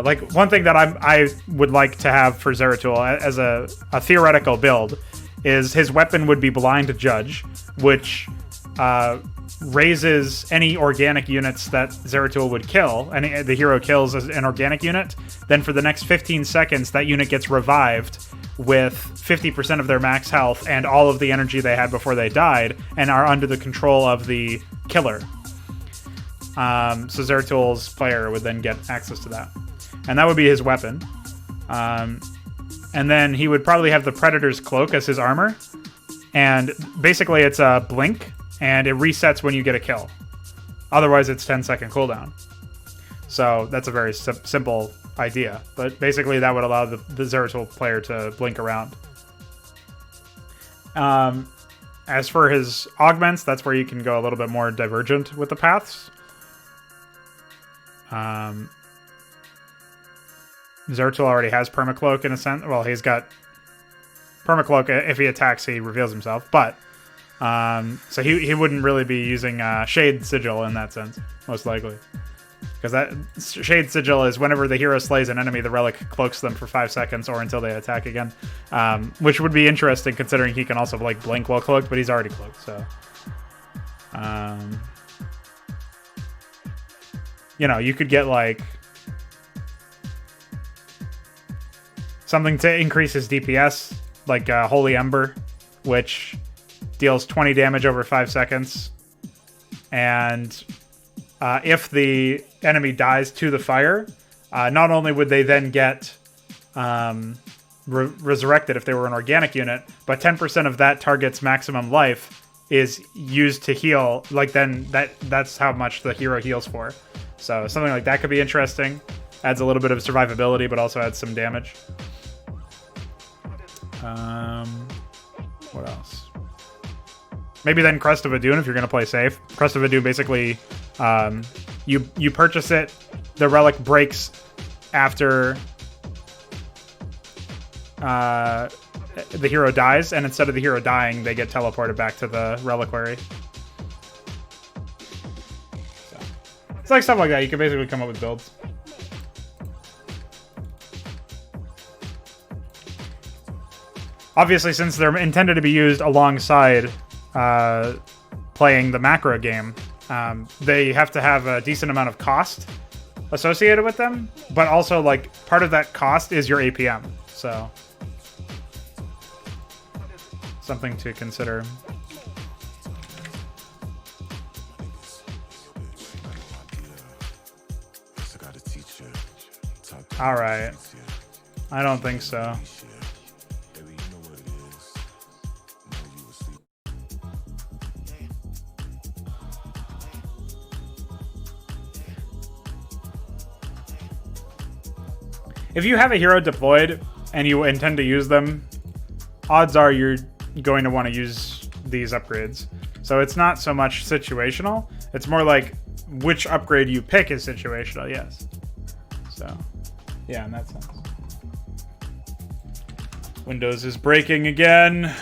like one thing that I would like to have for Zeratul as a theoretical build is his weapon would be Blind Judge, which raises any organic units that Zeratul would kill, and the hero kills as an organic unit, then for the next 15 seconds that unit gets revived with 50% of their max health and all of the energy they had before they died, and are under the control of the killer. So Zeratul's player would then get access to that. And that would be his weapon. And then he would probably have the Predator's Cloak as his armor. And basically it's a blink, and it resets when you get a kill. Otherwise it's 10-second cooldown. So that's a very simple idea. But basically that would allow the Zeratul player to blink around. As for his augments, that's where you can go a little bit more divergent with the paths. Zeratul already has Permacloak in a sense. Well, he's got Permacloak. If he attacks, he reveals himself. But so he wouldn't really be using Shade Sigil in that sense, most likely. Because that Shade Sigil is whenever the hero slays an enemy, the relic cloaks them for 5 seconds or until they attack again. Which would be interesting considering he can also like blink while cloaked, but he's already cloaked, so... you know, you could get like something to increase his DPS, like Holy Ember, which deals 20 damage over 5 seconds. And if the enemy dies to the fire, not only would they then get resurrected if they were an organic unit, but 10% of that target's maximum life is used to heal. Like, then that's how much the hero heals for. So something like that could be interesting. Adds a little bit of survivability, but also adds some damage. What else? Maybe then Crest of Adun if you're going to play safe. Crest of Adun basically, you purchase it, the relic breaks after the hero dies, and instead of the hero dying, they get teleported back to the reliquary. So, it's like stuff like that. You can basically come up with builds. Obviously, since they're intended to be used alongside playing the macro game, they have to have a decent amount of cost associated with them, but also, like, part of that cost is your APM, so something to consider. All right, I don't think so. If you have a hero deployed and you intend to use them, odds are you're going to want to use these upgrades. So it's not so much situational. It's more like which upgrade you pick is situational, yes. So, yeah, in that sense. Windows is breaking again.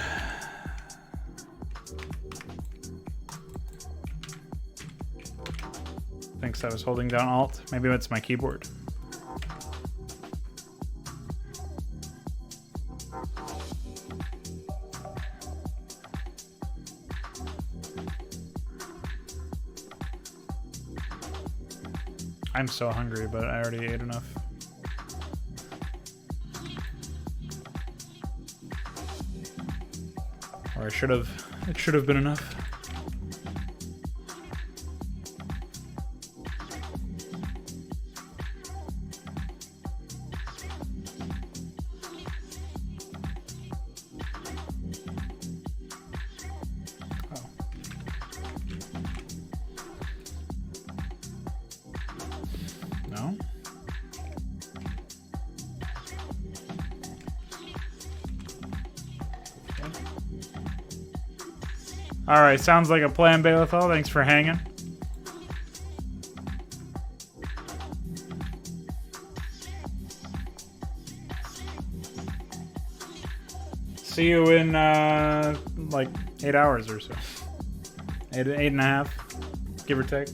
Thinks I was holding down Alt. Maybe it's my keyboard. I'm so hungry, but I already ate enough. Or I should have. It should have been enough. Alright, sounds like a plan, Balethal. Thanks for hanging. See you in, like, 8 hours or so. Eight and a half, give or take.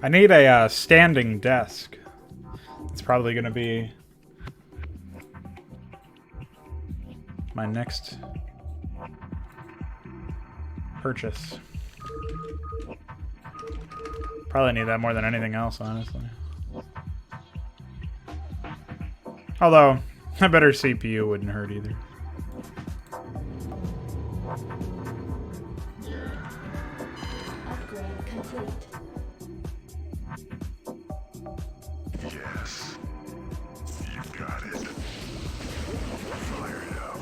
I need a standing desk. It's probably going to be my next purchase. Probably need that more than anything else, honestly. Although, a better CPU wouldn't hurt either. Yes. You got it. Fire it up.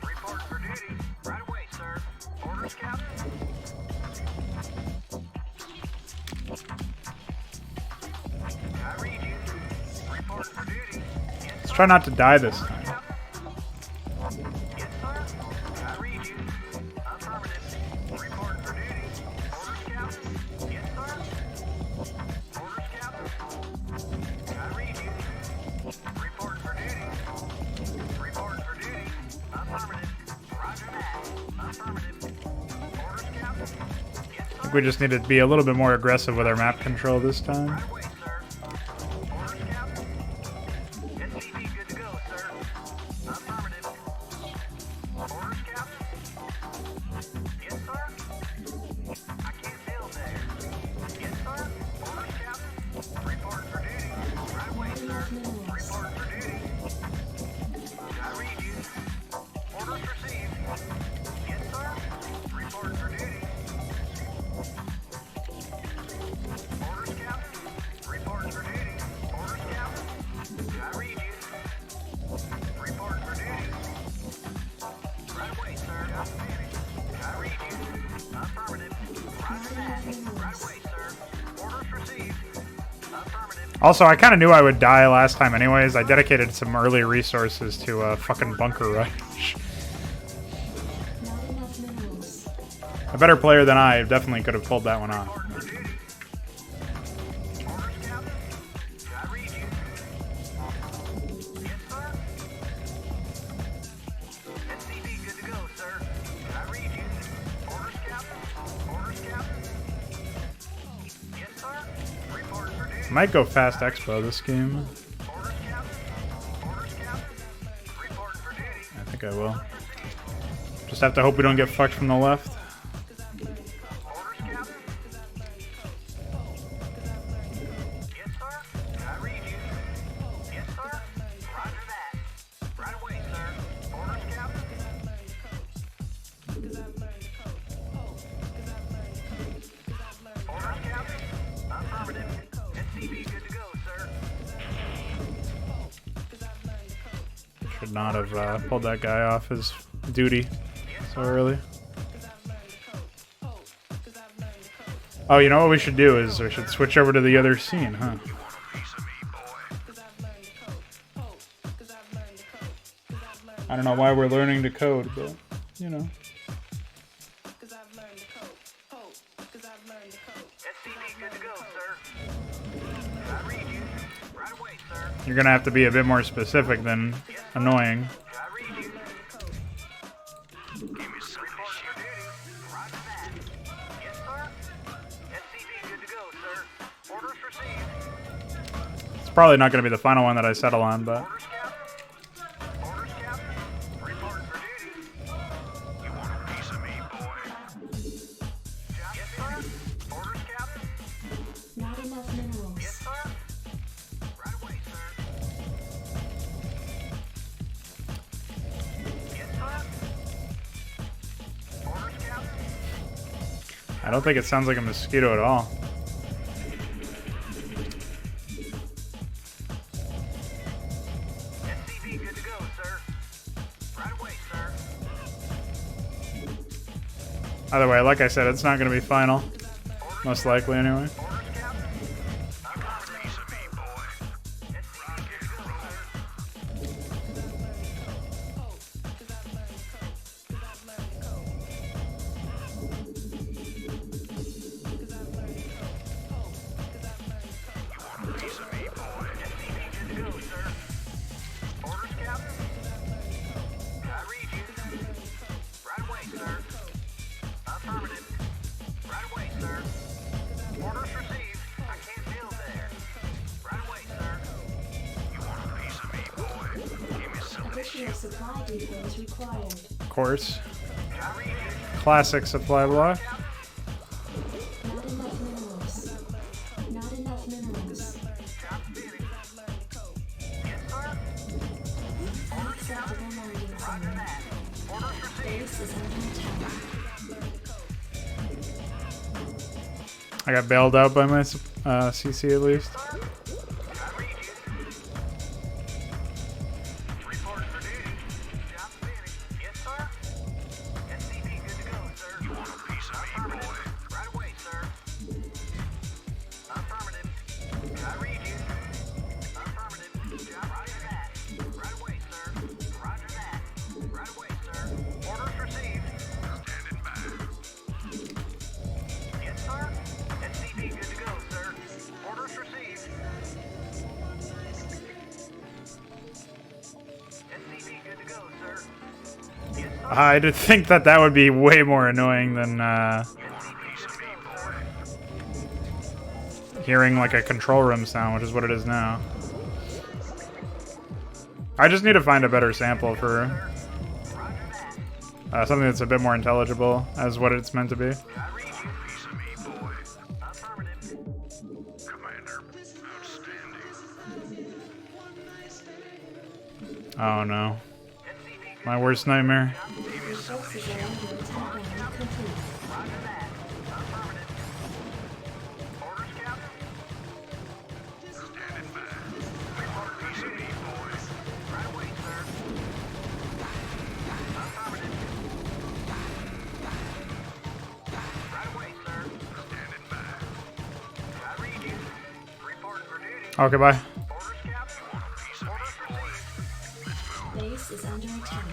Report for duty. Right away, sir. Orders, Captain. I read you. Report for duty. Yes, Let's try not to die this time. Captain. Yes, sir. I read you. Affirmative. Report for duty. Orders, Captain. Yes, sir. Orders, Captain. I read you. Report for duty. Report for duty. Affirmative. Roger that. Affirmative. Orders, Captain. Yes, I sir. think we just need to be a little bit more aggressive with our map control this time. Right away, sir. Orders, Captain. SCV good to go, sir. Affirmative. Orders, Captain. Yes, sir. I can't sail there. Yes, sir. Orders, Captain. Report for duty. Right away, sir. Report for duty. I read you. Orders received. Yes, sir. Report for duty. Orders, Captain. Report for duty. Orders, Captain. I read you. Report for duty. Right away, sir. I read you. Affirmative. Roger that. Right away, sir. Orders received. Affirmative. Also, I kind of knew I would die last time anyways. I dedicated some early resources to a fucking bunker rush. A better player than I definitely could have pulled that one off. Report for duty. Orders, Captain. I read you. Yes, sir. SCV good to go, sir. I read you. Orders, Captain. Orders, Captain. Yes, sir. Report for duty. Might go fast expo this game. Orders, Captain. Orders, Captain. Report for duty. I think I will. Just have to hope we don't get fucked from the left. Orders, Captain. Yes, sir. I read you. Yes, sir. Roger that. Right away, sir. Orders, Captain. Orders, Captain. Affirmative. SCV good to go, sir. Should not have pulled that guy off his duty so early. Oh, you know what we should do is we should switch over to the other scene, huh? I don't know why we're learning to code, but you know. SCV good to go, sir. I read you. Right away, sir. You're gonna have to be a bit more specific than annoying. I read you. Report for duty. Roger that. Yes, sir. SCV good to go, sir. Orders received. It's probably not gonna be the final one that I settle on, but Orders, Captain. Orders, Captain. Report for duty. You want a piece of me, boy? Yes, sir. Orders, Captain. Not enough minerals. Yes, sir. Right away, sir. Yes, sir. Orders, Captain. I don't think it sounds like a mosquito at all. SCV good to go, sir. Right away, sir. Either way, like I said, it's not gonna be final. Most likely, anyway. Orders, Captain. Piece of me, boy. SCV good to go, sir. Piece of me, boy. SCV good to go, sir. Orders, Captain. I read you. Right away, Additional supply depots required. Of course. Classic supply block. Not enough minerals. Not enough minerals. Unacceptable landing zone. Base is under attack. I got bailed out by my CC at least. Report for duty. Job finished. Yes, sir. SCV good to go, sir. You want a piece of me, boy? Right away, sir. Affirmative. I read you. Affirmative. Job roger that. Right away, sir. Roger that. Right away, sir. Orders received. Standing by. Yes, sir. SCV good to go, sir. Orders received. SCV good to go, sir. Yes, sir. I did think that that would be way more annoying than hearing like a control room sound, which is what it is now. I just need to find a better sample for something that's a bit more intelligible as what it's meant to be. Piece of me, boy. Commander, outstanding. Oh no. My worst nightmare. Base is under attack and complete. Orders, Captain. Standing by. Report piece of me, boy. Right away, sir. Affirmative. Right away, sir. Standing by. I read you. Reporting for duty. Okay, bye. Orders, Captain. Piece of Orders me, boy. received. Base is under attack.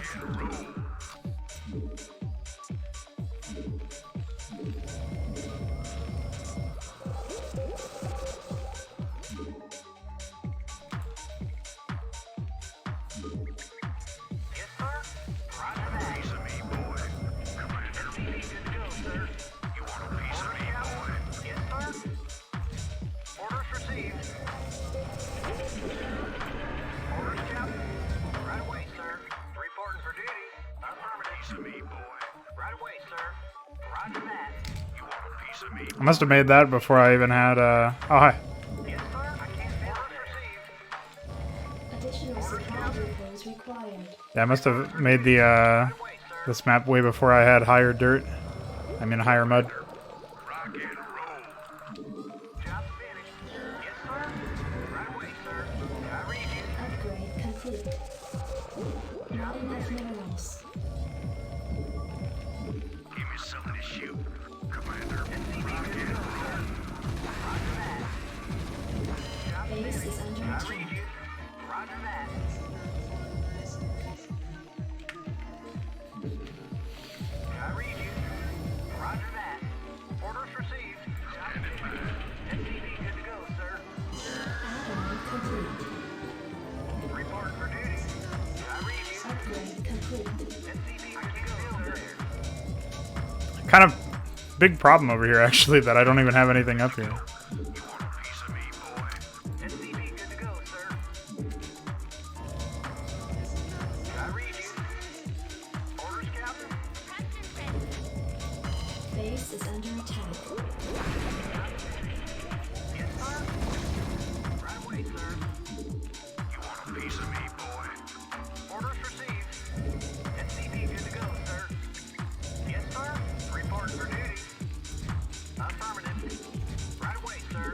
Yes, sir. Roger that. Piece of me, boy. Commander, SCV good to go, sir. you want a piece of me, boy? Yes, sir. Orders received. Orders, Captain. Right away, sir. Reporting for duty. Piece of Affirmative. me, boy. Right away, sir. Roger that. You want a piece of me? I must have made that before I even had oh hi. Yes, sir. I can't orders received. Additional supply depots required. Yeah, I must have made the Right away, sir. this map way before I had higher dirt. I mean higher mud. Rock and roll. Job finished. Yes, sir. Right away, sir. I read you. Upgrade complete. Not enough minerals. Give me something to shoot. Commander, rock and roll. Base is under I attack. read you. Roger that. I read you. Roger that. Orders received. SCV good to go, sir. Add-on complete. Reporting for duty. I read you. Upgrade complete. SCV good to go, sir. Kind of big problem over here actually that I don't even have anything up here. You want a piece of me, boy? SCV good to go, sir. I read you. Orders, Captain. Base is under attack. Yes, sir. Right away, sir. You want a piece of me, boy? Orders received. SCV good to go, sir. Yes, sir. Reporting for duty. Affirmative. Right away, sir.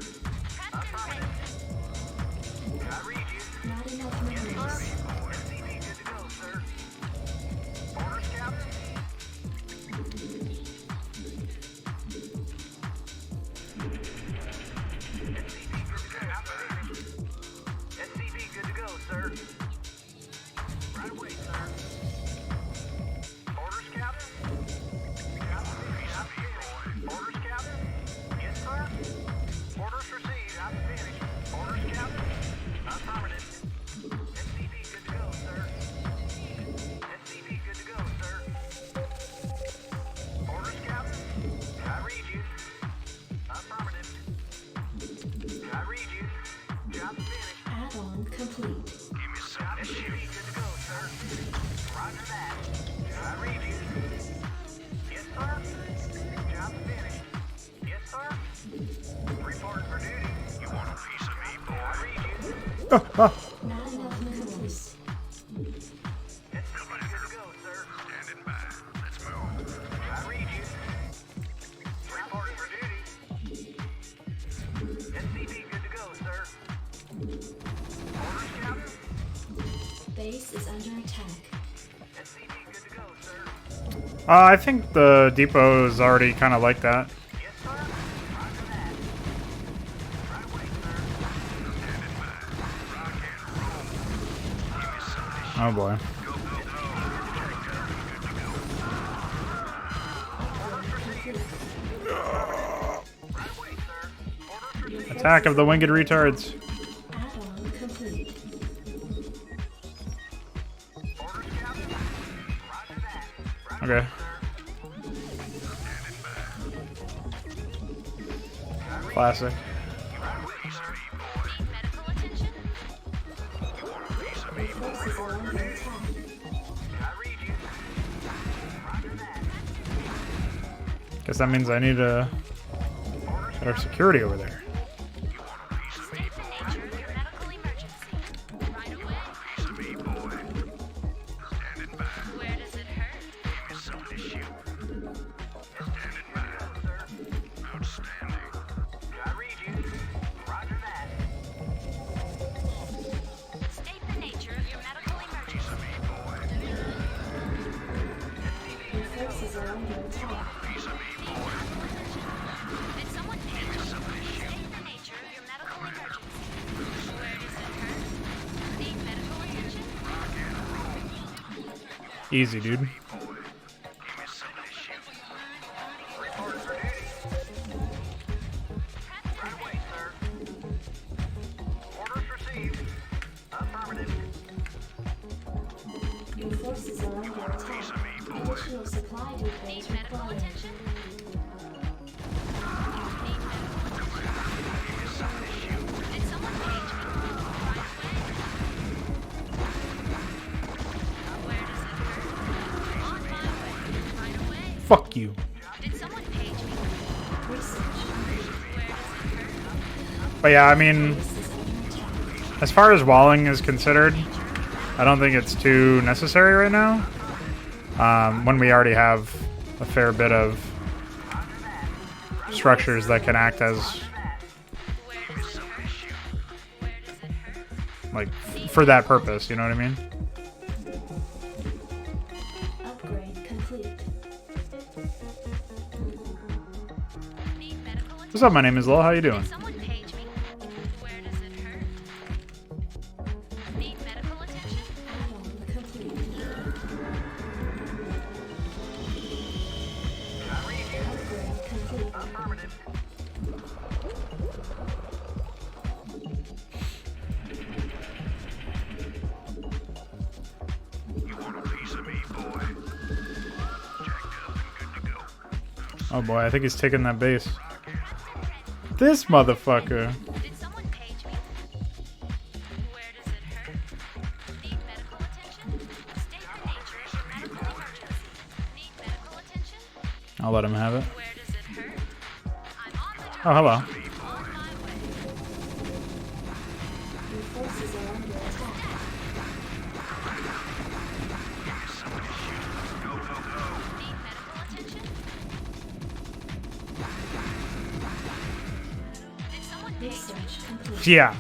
Affirmative. I read you. Not enough minerals. SCV good to go, sir. Orders, Captain. SCV good to go, sir. Right away, sir. Orders, Captain. Orders, Captain. Yes, sir. Orders received. I'm finished. Orders, Captain. Affirmative. SCV good to go, sir. SCV good to go, sir. Orders, Captain. I read you. Affirmative. I read you. Job finished. Add-on complete. Give me something to shoot. SCV good to go, sir. Reporting for duty. You want a piece of me, boy? I read you. Oh, oh. Not enough minerals. SCV good to go, sir. Standing by. Let's move. I read you. Reporting for duty. SCV good to go, sir. Orders, Captain. Base is under attack. SCV good to go, sir. I think the depot is already kind of like that. Yes, sir. Roger that. Right away, sir. Oh boy. Right away, sir. Orders for Attack of the winged retards. Add-on complete. orders, Captain. Roger that. Right Okay. Classic. Medical attention. Forces are under attack. I read you. Roger that. Guess that means I need to better security over there. State the nature of your medical emergency. Right away. Where does it hurt? Something to shoot. Standing by. Outstanding. I read you. Roger that. State the nature of your medical emergency. Your forces are under attack. Did someone page me? State the nature of your medical emergency. Where does it hurt? Need medical attention? Easy, dude. Reporting for duty. Right away, sir. Orders received. Affirmative. Your forces are under attack. Additional supply depots required. Attention. Did someone page me? Right away. Where does it hurt? On my way. Right away. Fuck you. Did someone page me? Research. Where does it hurt? But yeah, I mean, Base is under attack. as far as walling is considered, I don't think it's too necessary right now. When we already have a fair bit of structures that can act as, Where does it hurt? Where does it hurt? like, for that purpose, you know what I mean? Upgrade complete. Need medical attention? What's up, my name is Lil, how you doing? Did someone page me? Where does it hurt? Need medical attention? Add-on complete. I read you. Upgrade complete. Affirmative. You want a piece of me, boy? Jacked up and good to go. Oh boy, I think he's taking that base. This motherfucker. Did someone page me? Where does it hurt? Need medical attention? State the nature of your medical emergency. Need medical attention? I'll let him have it. Where does it hurt? I'm on the job. Oh, hello. On my way. Your forces are under attack. Need medical attention? Did someone page me? Research complete. Yeah,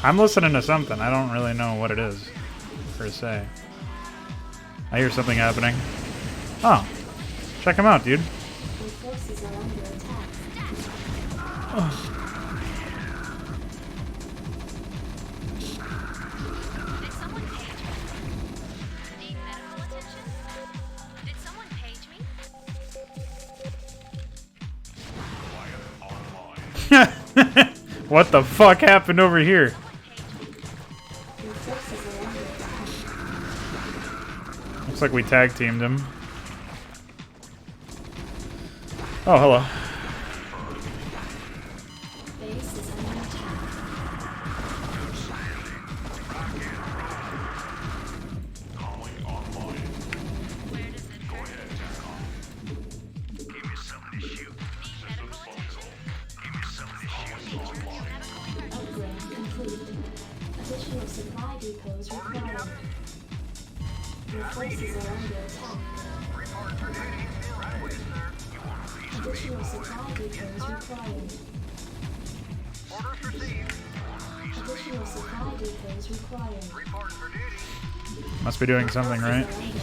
I'm listening to something. I don't really know what it is, per se. I hear something happening. Oh, check him out, dude. Your forces are under attack. Did someone page me? Need medical attention? Did someone page me? What the fuck happened over here? Your forces are under attack. Looks like we tag teamed him. Oh, hello. Base is under attack. Where does it hurt? Give me something to shoot. Need medical attention? depots required. Your forces are under attack. Report for duty. Right away, sir. Additional supply depots required. Orders received. Additional supply depots required. Report for duty. Must be doing something right. Additional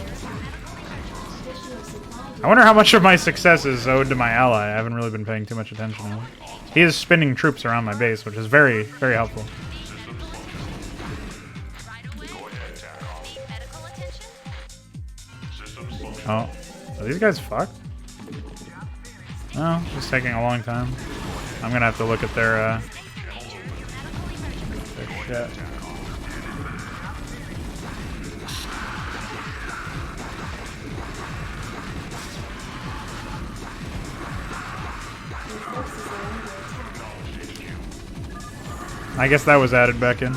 supply I wonder how much of my success is owed to my ally. I haven't really been paying too much attention to him. He is spinning troops around my base, which is very, very helpful. Oh, are these guys fucked? No, just taking a long time. I'm gonna have to look at their shit. I guess that was added back in.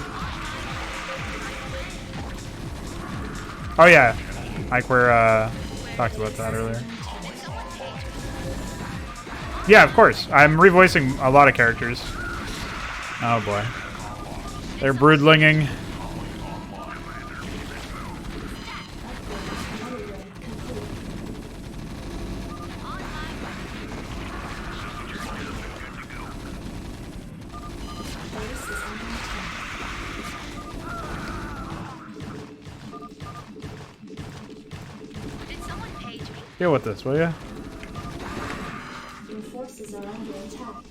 Oh yeah, like we're talked about that earlier. Yeah, of course. I'm revoicing a lot of characters. Oh boy, they're broodlinging. Deal with this, will ya? Your forces are under attack.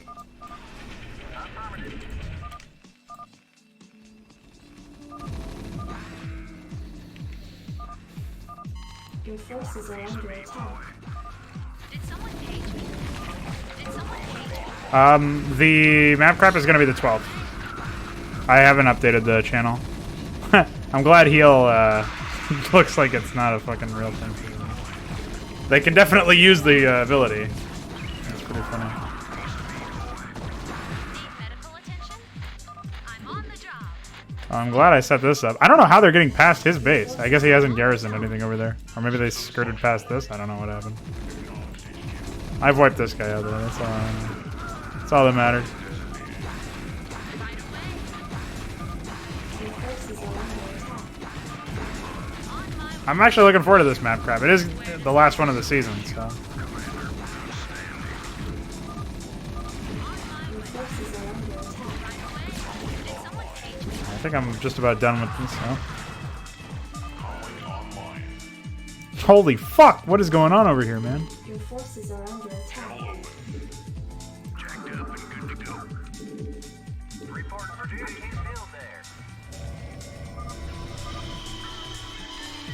Your forces are under attack. Did someone page me? Did someone page me? The map crap is gonna be the 12th. I haven't updated the channel. I'm glad heal looks like it's not a fucking real thing. They can definitely use the ability. That's pretty funny. Need medical attention? I'm on the job. I'm glad I set this up. I don't know how they're getting past his base. I guess he hasn't garrisoned anything over there. Or maybe they skirted past this. I don't know what happened. I've wiped this guy out there. That's all I know. That's all that matters. Your forces are under attack. I'm actually looking forward to this map crap. It is the last one of the season, so. Your forces are under attack. Did someone page me? I think I'm just about done with this now. Holy fuck! What is going on over here, man? Your forces are under attack. Jacked up and good to go. Report for duty. Still there.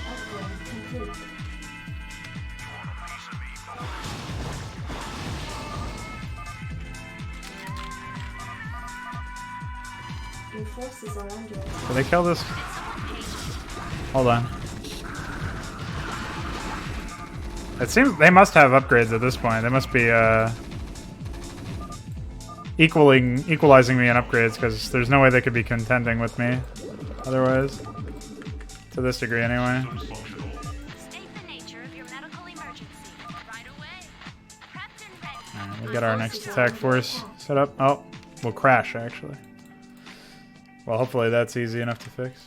Upgrade complete. Want a piece of me, boy? Your forces are under attack. Did they kill this? Hold on. It seems they must have upgrades at this point. They must be equalizing me in upgrades, because there's no way they could be contending with me otherwise. To this degree, anyway. State the nature of your medical emergency. Right away. Prepped and ready. Alright, we'll get our next attack force set up. Oh, we'll crash, actually. Well, hopefully that's easy enough to fix.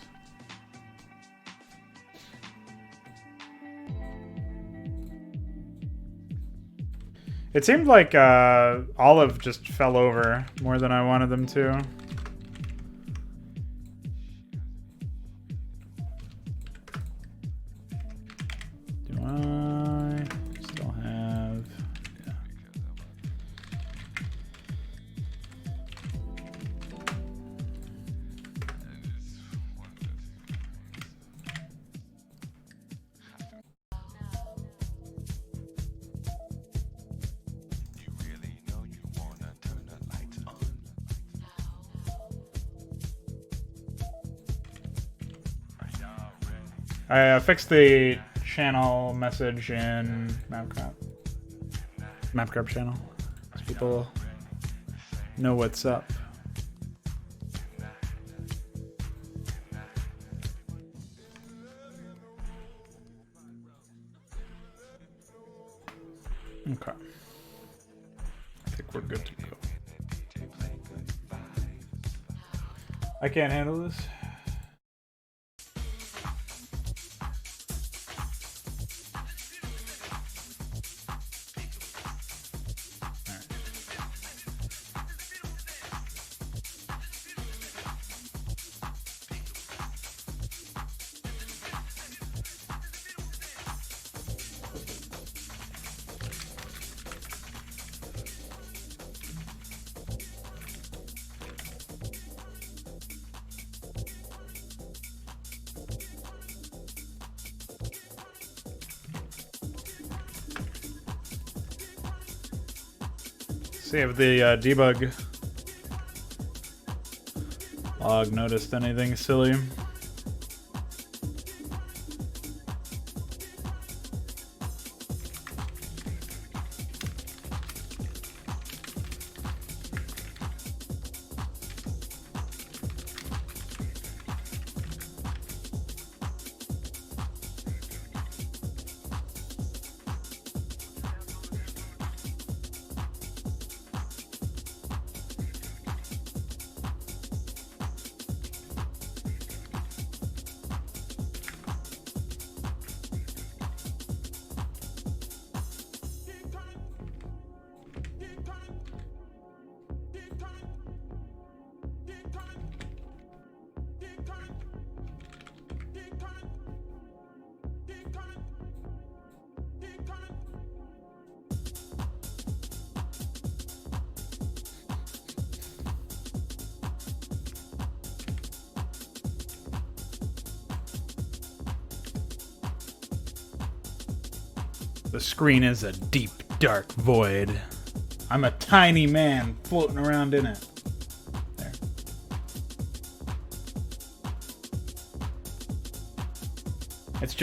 It seemed like Olive just fell over more than I wanted them to. Do I still have... Yeah. I fixed the channel message in Mapcrap channel, so people know what's up. Okay, I think we're good to go. I can't handle this. See if the debug log noticed anything silly. The screen is a deep, dark void. I'm a tiny man floating around in it. There.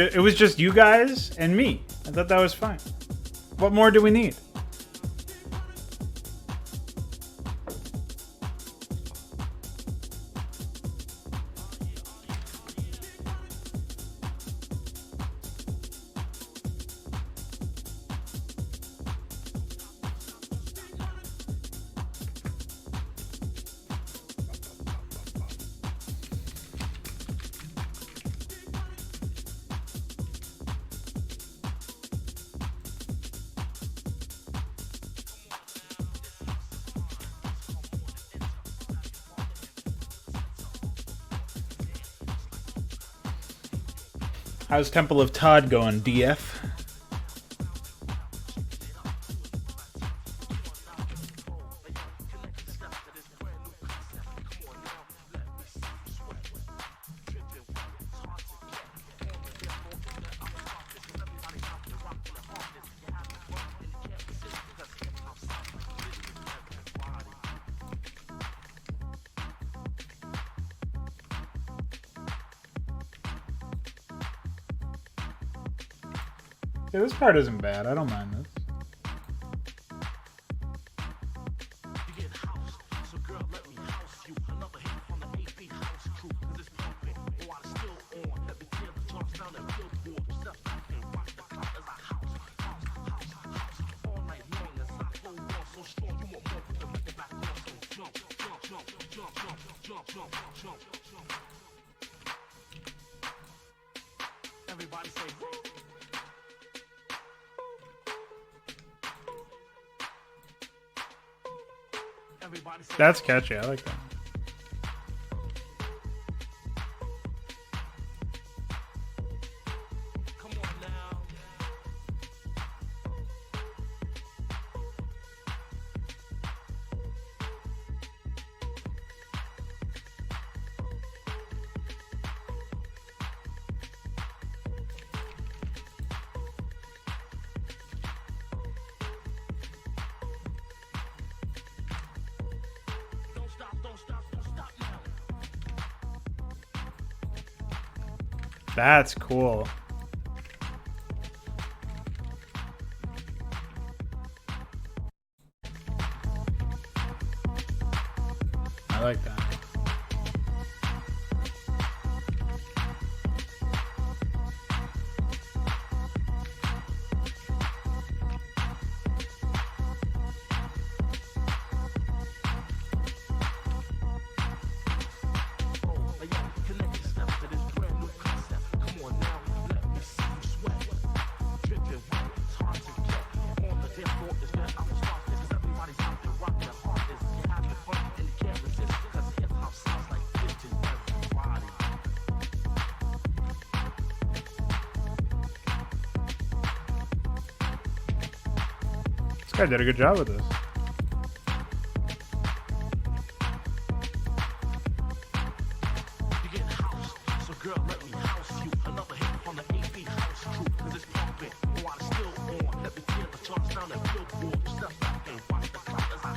It was just you guys and me. I thought that was fine. What more do we need? How's Temple of Todd going, DF? Yeah, this part isn't bad. I don't mind this. Everybody say woo. Everybody say That's catchy. I like that. come on now. Don't stop, don't stop, don't stop now. That's cool. I like that. Like, yo, connect your steps to this brand new concept. Come on now, let me see you sweat. Dripping wet, it's hard to get. On the dance floor is where I'm start. Cause everybody's out there rocking hard. Is you having fun and you can't resist. Cause hip hop sounds like this to everybody. This guy did a good job with this. You get house, so girl, let me house you. Another hit from the AP house crew. Cause it's pumping, while it's still on. Let me tear the charts down and billboard. Step back and watch the clock as I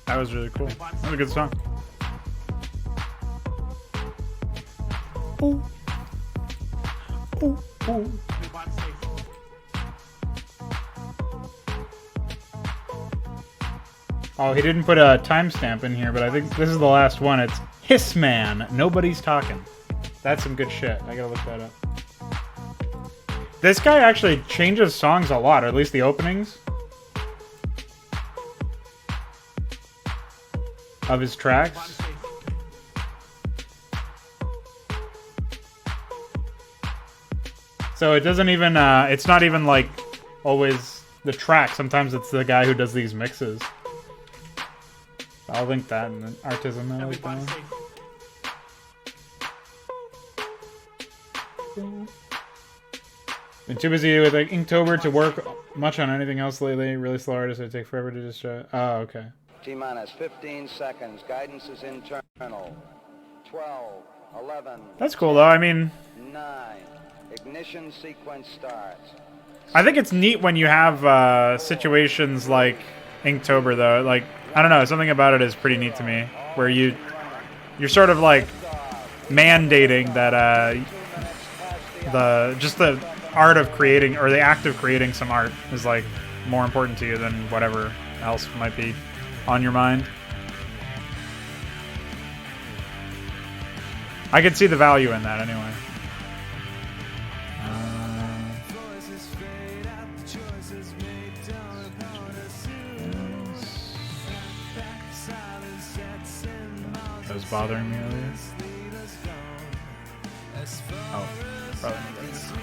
That was really cool. That was a good song. Ooh. Ooh, ooh. Oh, he didn't put a timestamp in here, but I think this is the last one. It's Hissman. Nobody's talking. That's some good shit. I gotta look that up. This guy actually changes songs a lot, or at least the openings of his tracks. So it doesn't even, it's not even like always the track. Sometimes it's the guy who does these mixes. I'll link that in the Artisan. I like that one. Been too busy with like Inktober to work much on anything else lately. Really slow artists, it take forever to just oh, okay. T-minus 15 seconds. Guidance is internal. 12, 11. That's cool though. I mean, 9. Ignition sequence starts. I think it's neat when you have situations like Inktober though. Like, I don't know, something about it is pretty neat to me. Where you're sort of like mandating that the art of creating, or the act of creating some art, is like more important to you than whatever else might be on your mind. I could see the value in that anyway. That was bothering me earlier. Oh, probably not that.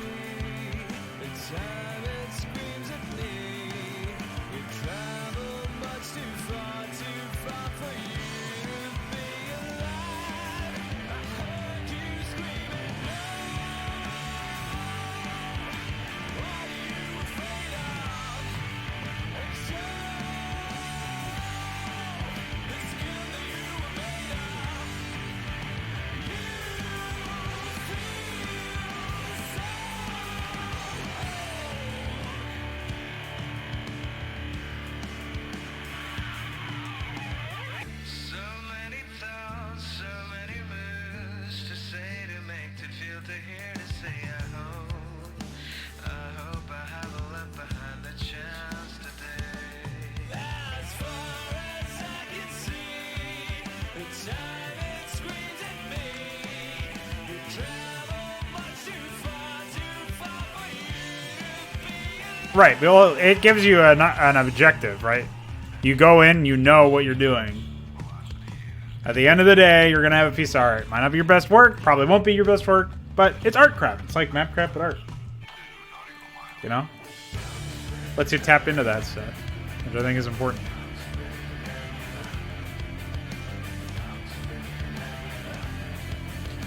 So many thoughts, so many moves to say, to make, to feel, to hear, to say. I hope I haven't left behind the chance today. As far as I can see, the time it screams at me. You travel much too far for you to be. Right, well, it gives you an objective, right? You go in, you know what you're doing. At the end of the day, you're gonna have a piece of art. Might not be your best work, probably won't be your best work, but it's Artcraft. It's like Mapcraft but art. You know? Lets you tap into that stuff, which I think is important.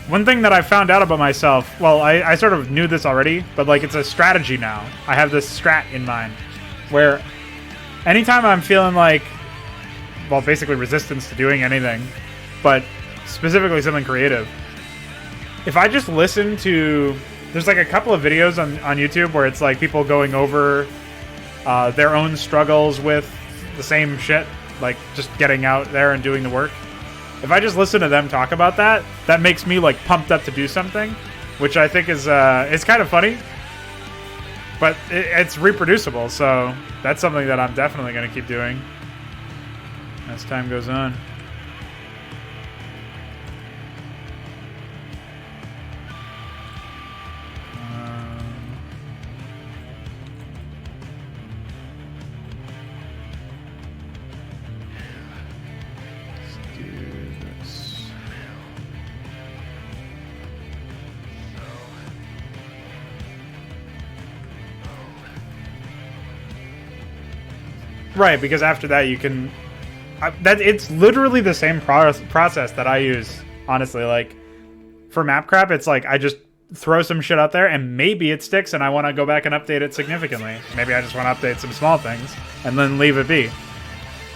One thing that I found out about myself, well, I sort of knew this already, but like it's a strategy now. I have this strat in mind where anytime I'm feeling like, well, basically resistance to doing anything, but specifically something creative, if I just listen to, there's like a couple of videos on YouTube where it's like people going over their own struggles with the same shit, like just getting out there and doing the work. If I just listen to them talk about that, that makes me like pumped up to do something, which I think is it's kind of funny, but it's reproducible. So that's something that I'm definitely going to keep doing as time goes on. Right, because after that you can... that it's literally the same process that I use, honestly. Like, for Mapcraft, it's like I just throw some shit out there and maybe it sticks and I want to go back and update it significantly. Maybe I just want to update some small things and then leave it be.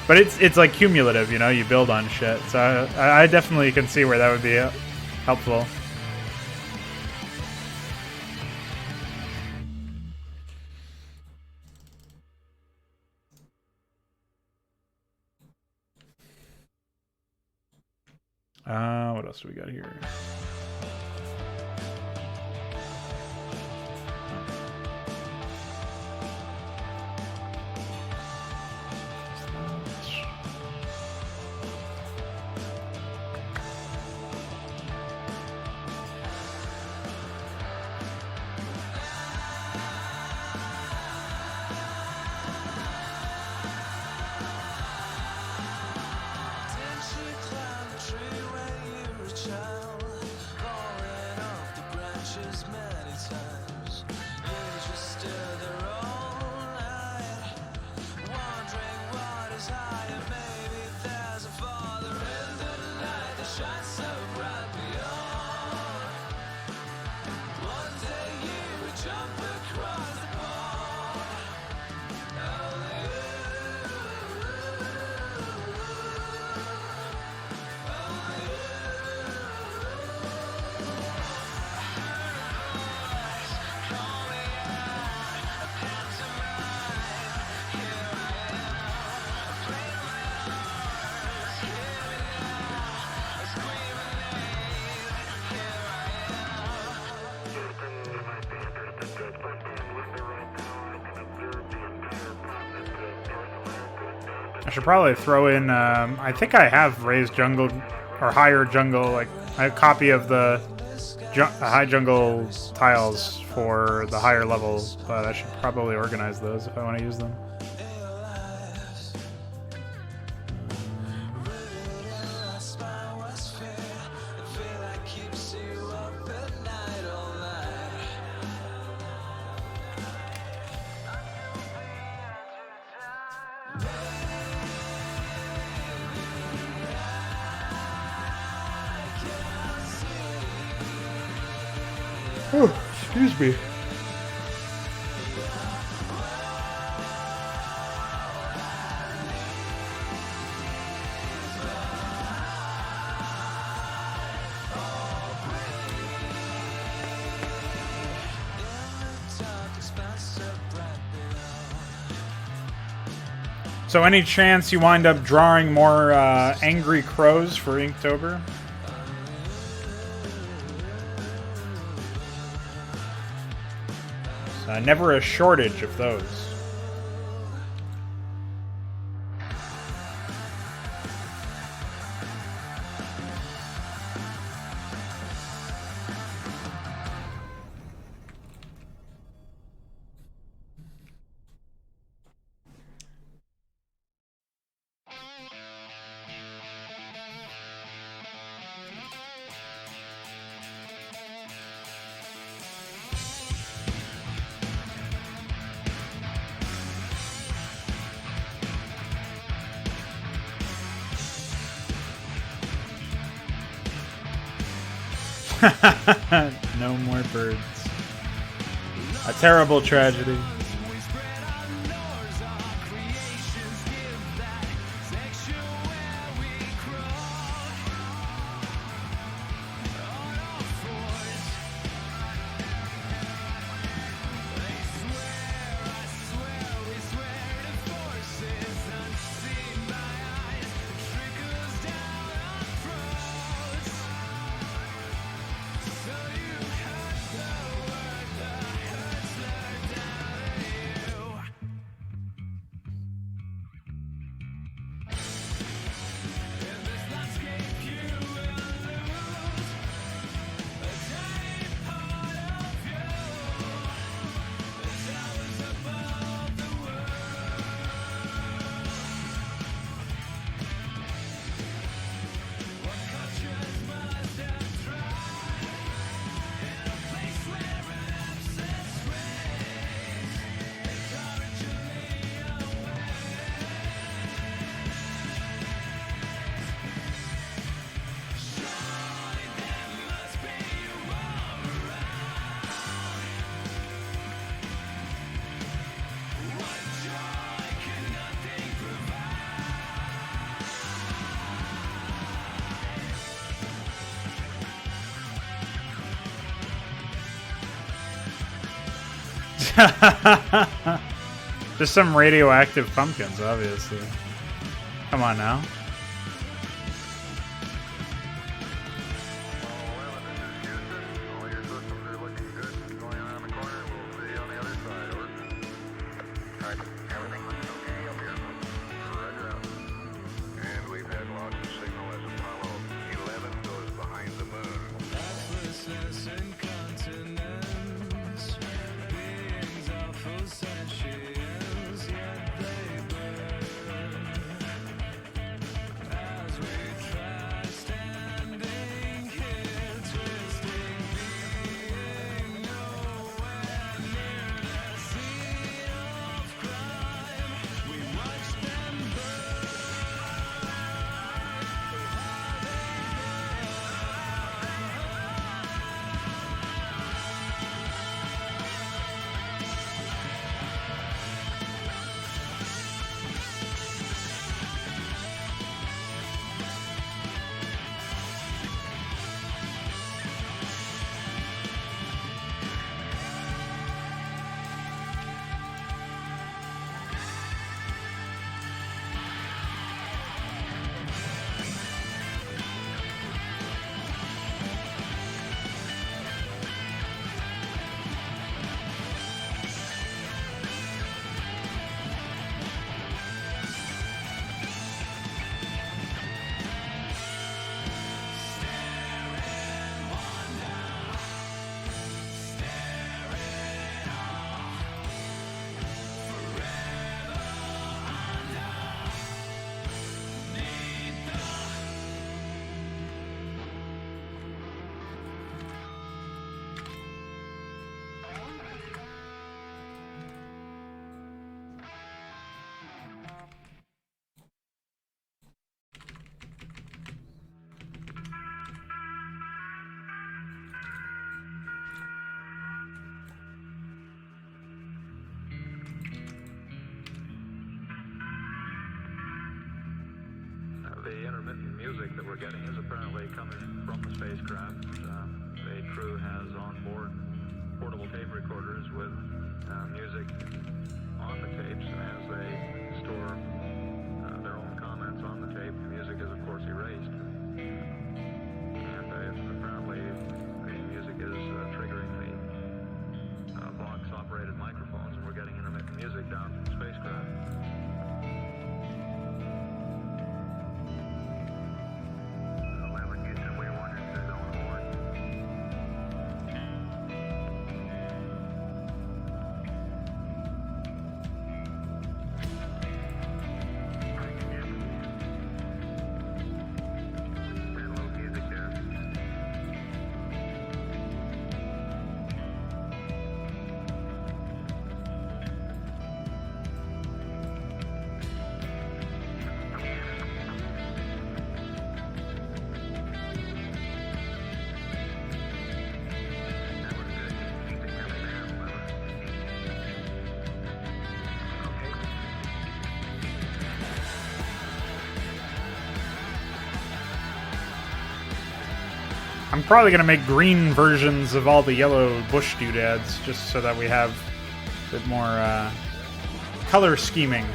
But it's like cumulative, you know? You build on shit. So I definitely can see where that would be helpful. What else do we got here? Did she climb the tree when you were a child? Falling off the branches many times. You just stood there all night, wondering what is higher. Maybe there's a father in the night that shines so bright beyond. One day you would jump across the pond. I should probably throw in, I think I have raised jungle, or higher jungle, like a copy of the high jungle tiles for the higher level, but I should probably organize those if I want to use them. Oh, excuse me. So any chance you wind up drawing more angry crows for Inktober? Never a shortage of those. No more birds. A terrible tragedy. Just some radioactive pumpkins, obviously. Come on now. coming from the spacecraft. The crew has on board portable tape recorders with music on the tapes, and as they store their own comments on the tape, the music is of course erased. And apparently the music is triggering the Vox-operated microphones, and we're getting intermittent music down from the spacecraft. I'm probably going to make green versions of all the yellow bush doodads, just so that we have a bit more color scheming.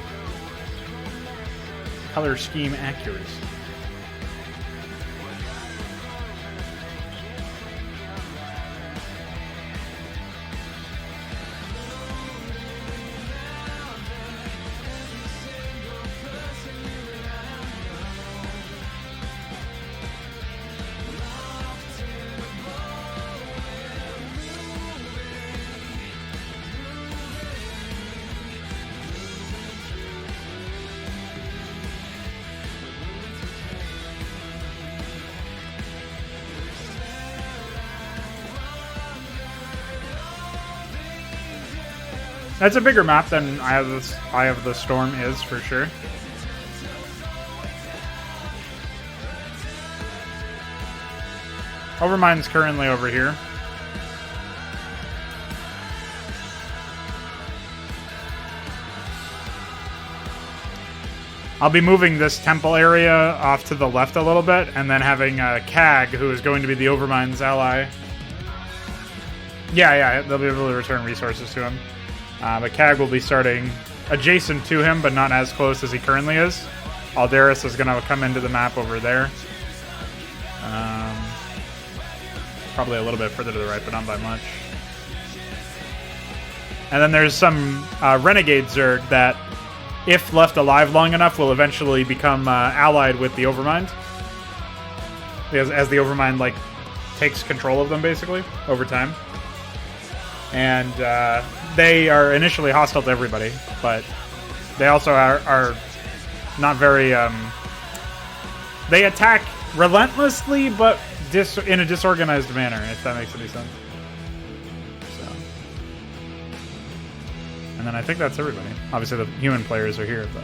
Color scheme accuracy. That's a bigger map than Eye of the Storm is, for sure. Overmind's currently over here. I'll be moving this temple area off to the left a little bit, and then having Cag, who is going to be the Overmind's ally. Yeah, they'll be able to return resources to him. But Cag will be starting adjacent to him, but not as close as he currently is. Aldaris is going to come into the map over there. Probably a little bit further to the right, but not by much. And then there's some Renegade Zerg that, if left alive long enough, will eventually become allied with the Overmind. As the Overmind, like, takes control of them, basically, over time. And they are initially hostile to everybody, but they also are not very... they attack relentlessly, but in a disorganized manner, if that makes any sense. So. And then I think that's everybody. Obviously, the human players are here, but...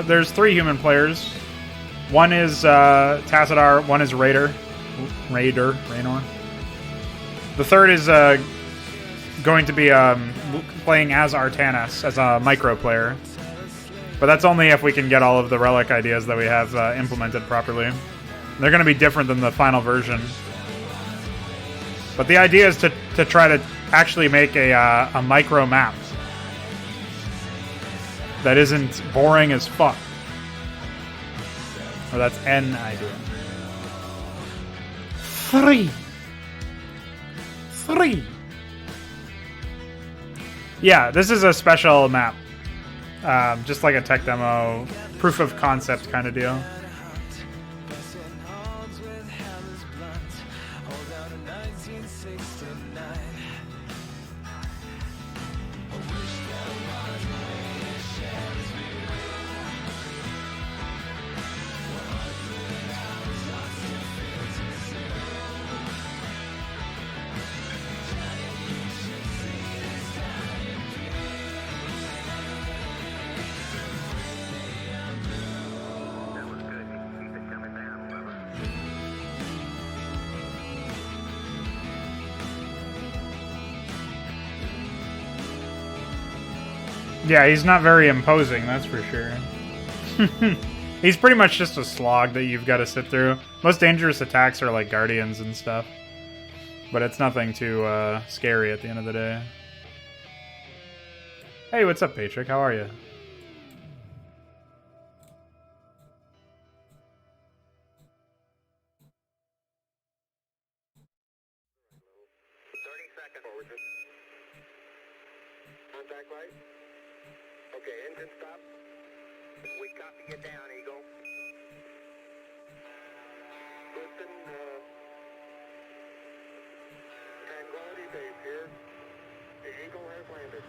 there's 3 human players. One is Tassadar, one is Raynor. The third is going to be playing as Artanis, as a micro player. But that's only if we can get all of the relic ideas that we have implemented properly. They're going to be different than the final version. But the idea is to try to actually make a micro map that isn't boring as fuck. Or that's an idea. 3. Yeah, this is a special map. Just like a tech demo, proof of concept kind of deal. That was good. Yeah, he's not very imposing, that's for sure. He's pretty much just a slog that you've got to sit through. Most dangerous attacks are like guardians and stuff. But it's nothing too scary at the end of the day. Hey, what's up, Patrick? How are you? 30 seconds. Contact light. Okay, engine stop. We copy you down, Eagle. Listen, Tranquility Base here. The Eagle has landed.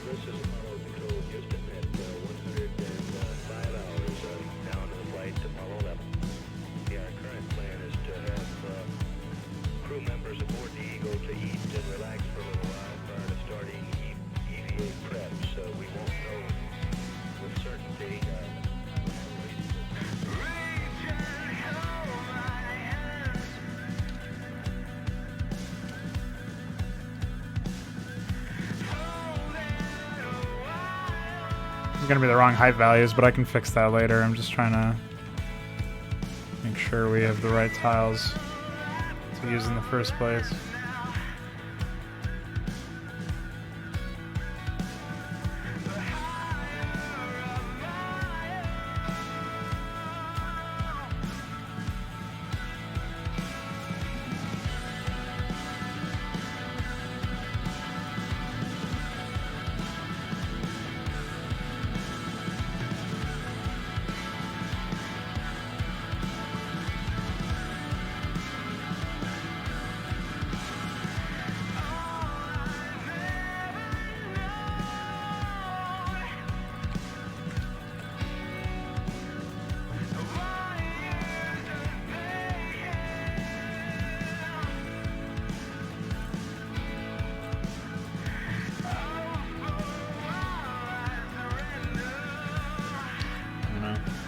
This is Apollo Control Houston at 105 hours down to the flight to Apollo 11. Yeah, our current plan is to have crew members aboard the Eagle to eat and relax for a little while prior to starting EVA prep, so we won't know with certainty. It's gonna be the wrong height values, but I can fix that later. I'm just trying to make sure we have the right tiles to use in the first place.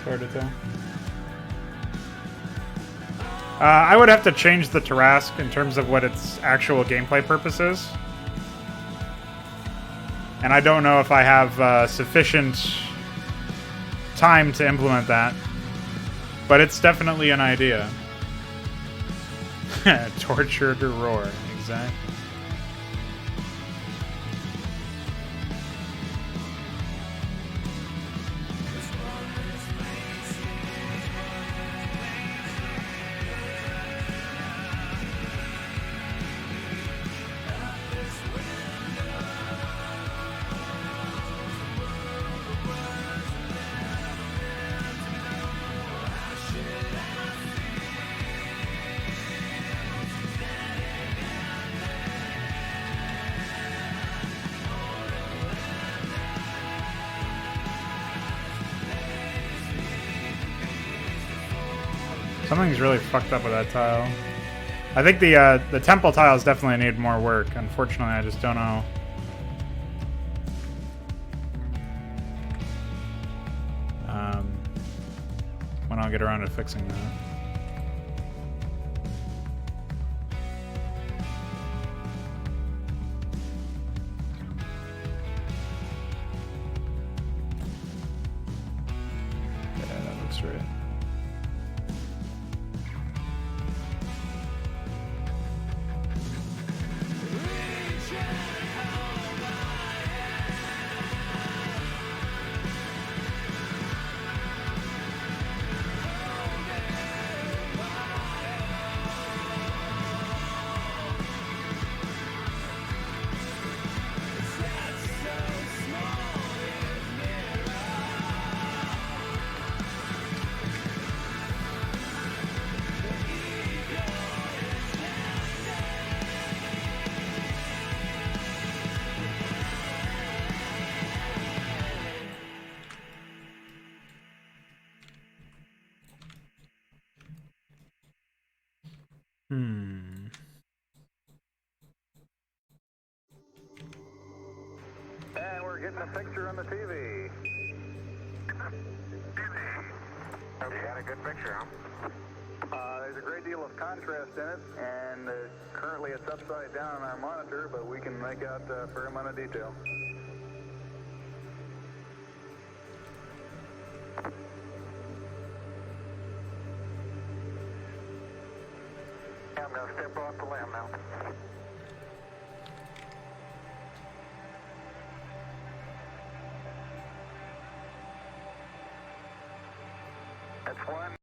Hard to tell. I would have to change the Tarask in terms of what its actual gameplay purpose is. And I don't know if I have sufficient time to implement that. But it's definitely an idea. Tortured roar, exactly. Something's really fucked up with that tile. I think the temple tiles definitely need more work. Unfortunately, I just don't know. When I'll get around to fixing that. Yeah, that looks right. And we're getting a picture on the TV. You got a good picture, huh? There's a great deal of contrast in it, and currently it's upside down on our monitor, but we can make out a fair amount of detail. I'm going to step off the lamb now. That's one.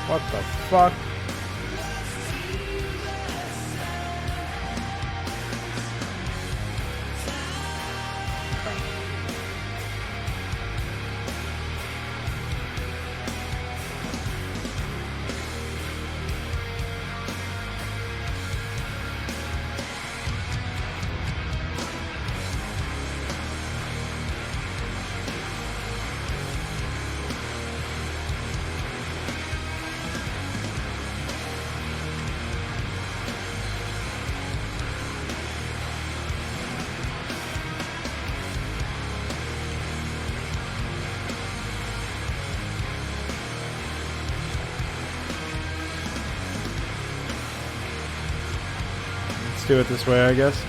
What the fuck? Okay. do it this way, I guess.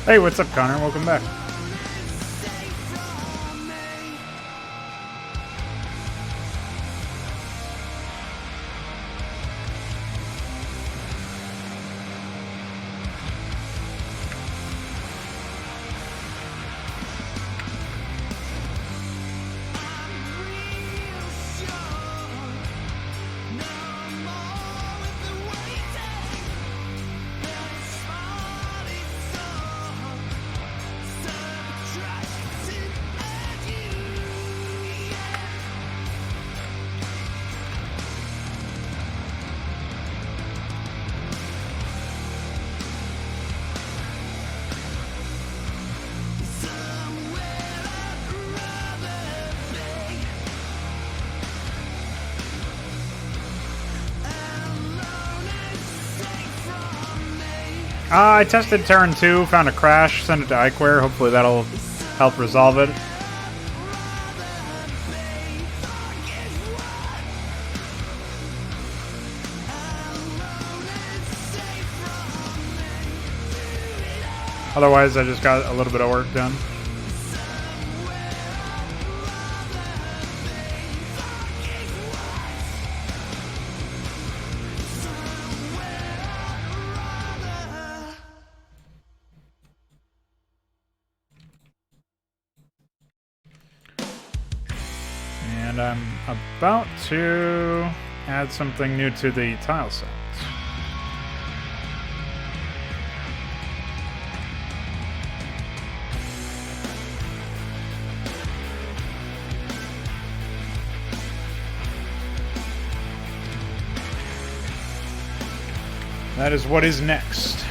Hey, what's up, Connor? Welcome back. I tested Terran 2, found a crash, sent it to iQuare. Hopefully that'll help resolve it. Otherwise, I just got a little bit of work done. And I'm about to add something new to the tile set. That is what is next.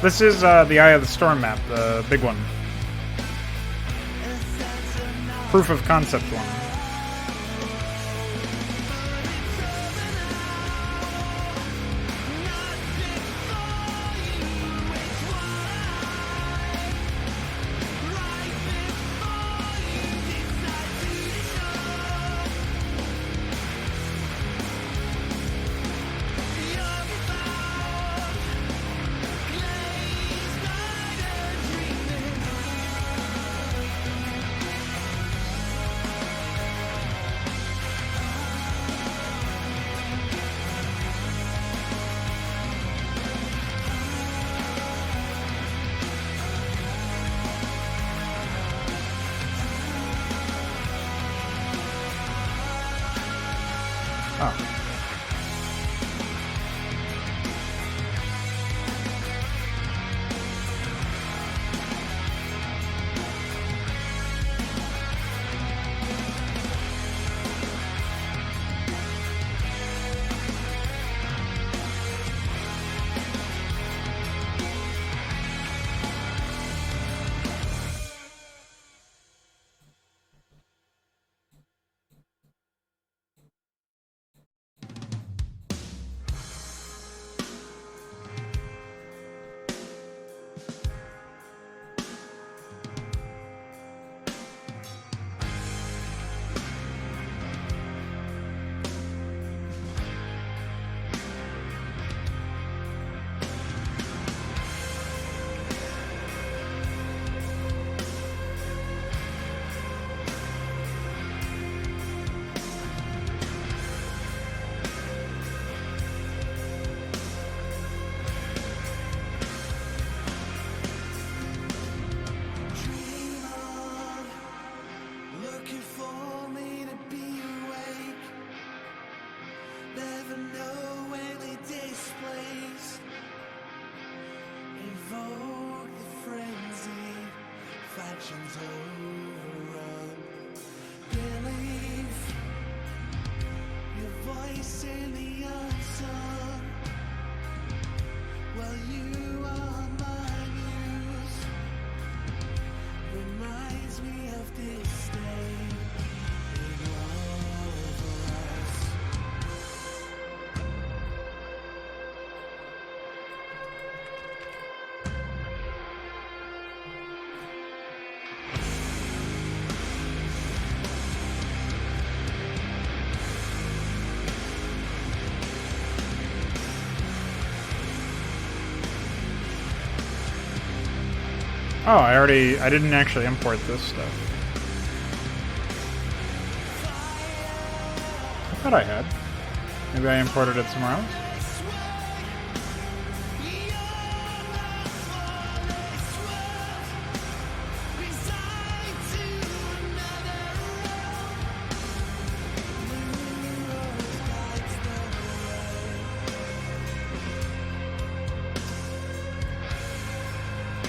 This is the Eye of the Storm map, the big one. Proof of concept one. Oh. Looking for me to be awake. Never know any displays. Invoke the frenzy. Factions overrun. Believe your voice in the unsung. Well, you are my muse. Reminds me of this day in all of us. Oh, I didn't actually import this stuff. I thought I had. Maybe I imported it somewhere else?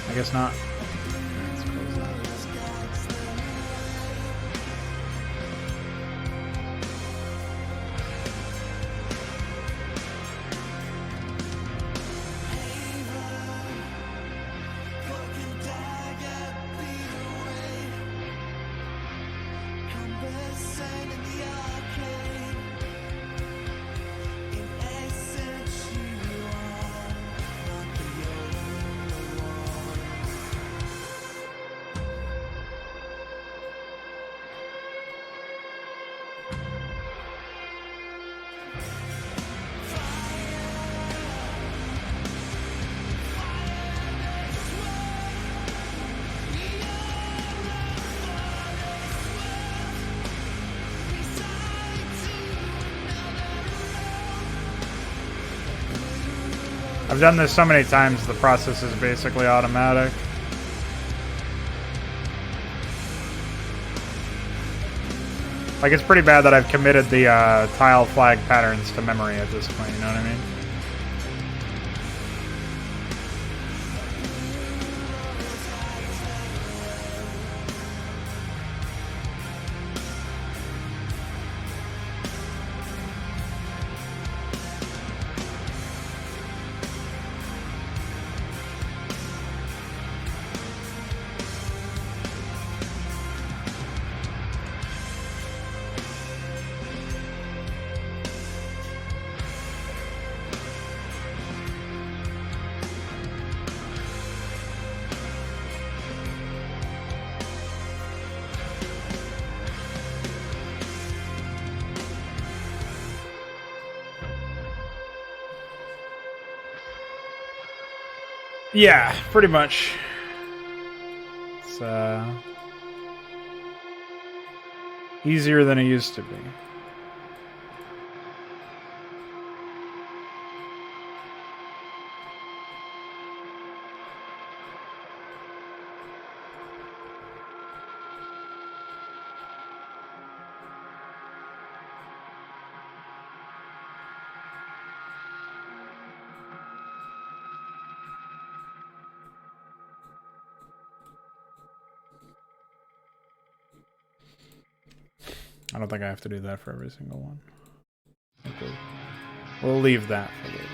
I guess not. Let's close that. I've done this so many times, the process is basically automatic. Like, it's pretty bad that I've committed the tile flag patterns to memory at this point, you know what I mean? Yeah, pretty much. It's easier than it used to be. I don't think I have to do that for every single one. Okay. We'll leave that for later.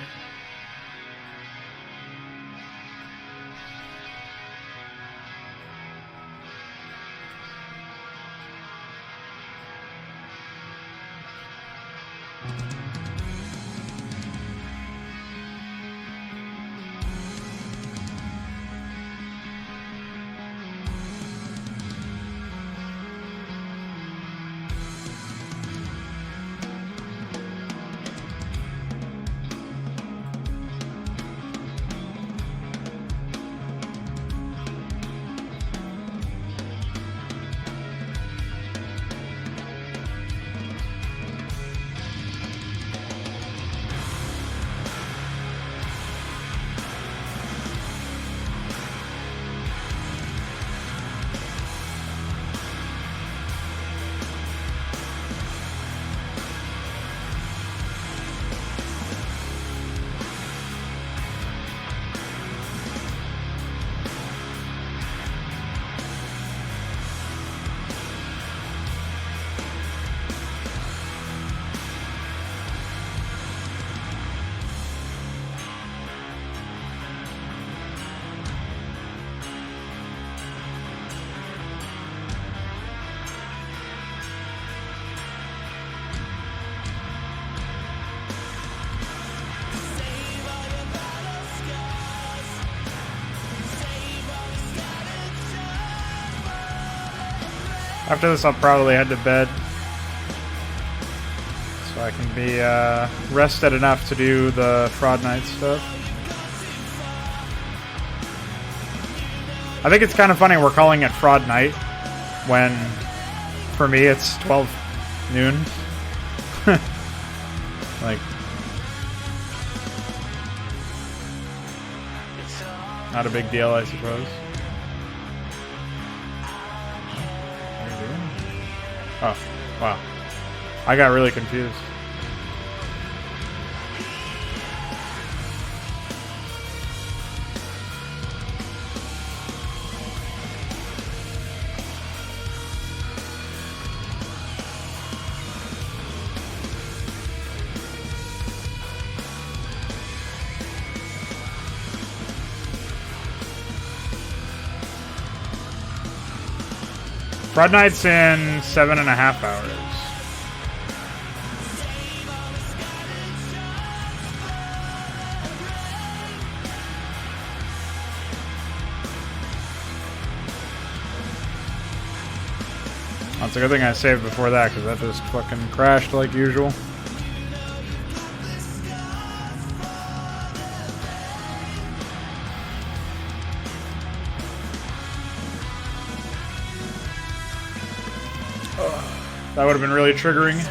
After this, I'll probably head to bed, so I can be rested enough to do the Fraud Night stuff. I think it's kind of funny we're calling it Fraud Night when, for me, it's 12 noon. Like, not a big deal, I suppose. Oh, wow. I got really confused. Fraud Night's in 7.5 hours. That's a good thing I saved before that, because that just fucking crashed like usual. That would have been really triggering.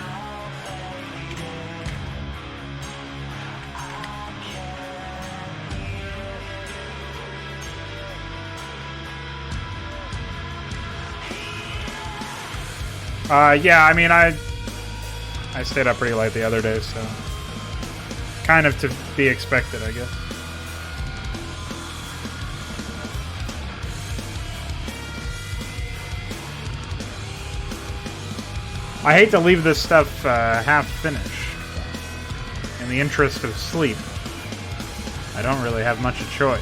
Yeah, I mean, I stayed up pretty late the other day, so kind of to be expected, I guess. I hate to leave this stuff half finished. In the interest of sleep, I don't really have much of a choice.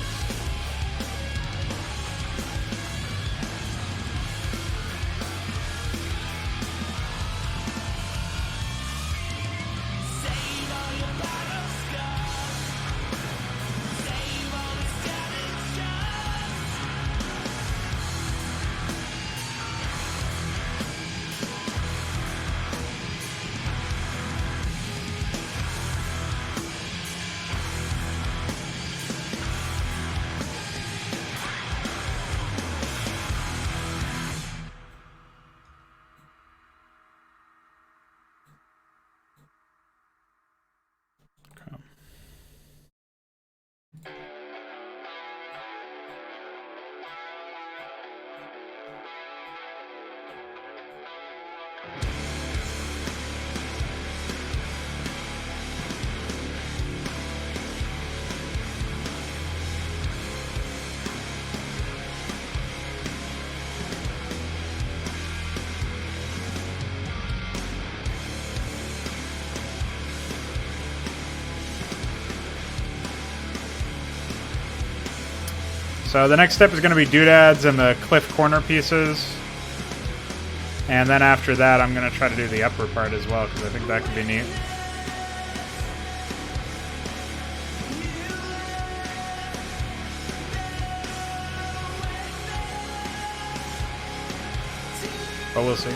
So the next step is going to be doodads and the cliff corner pieces. And then after that, I'm going to try to do the upper part as well, because I think that could be neat. But we'll see.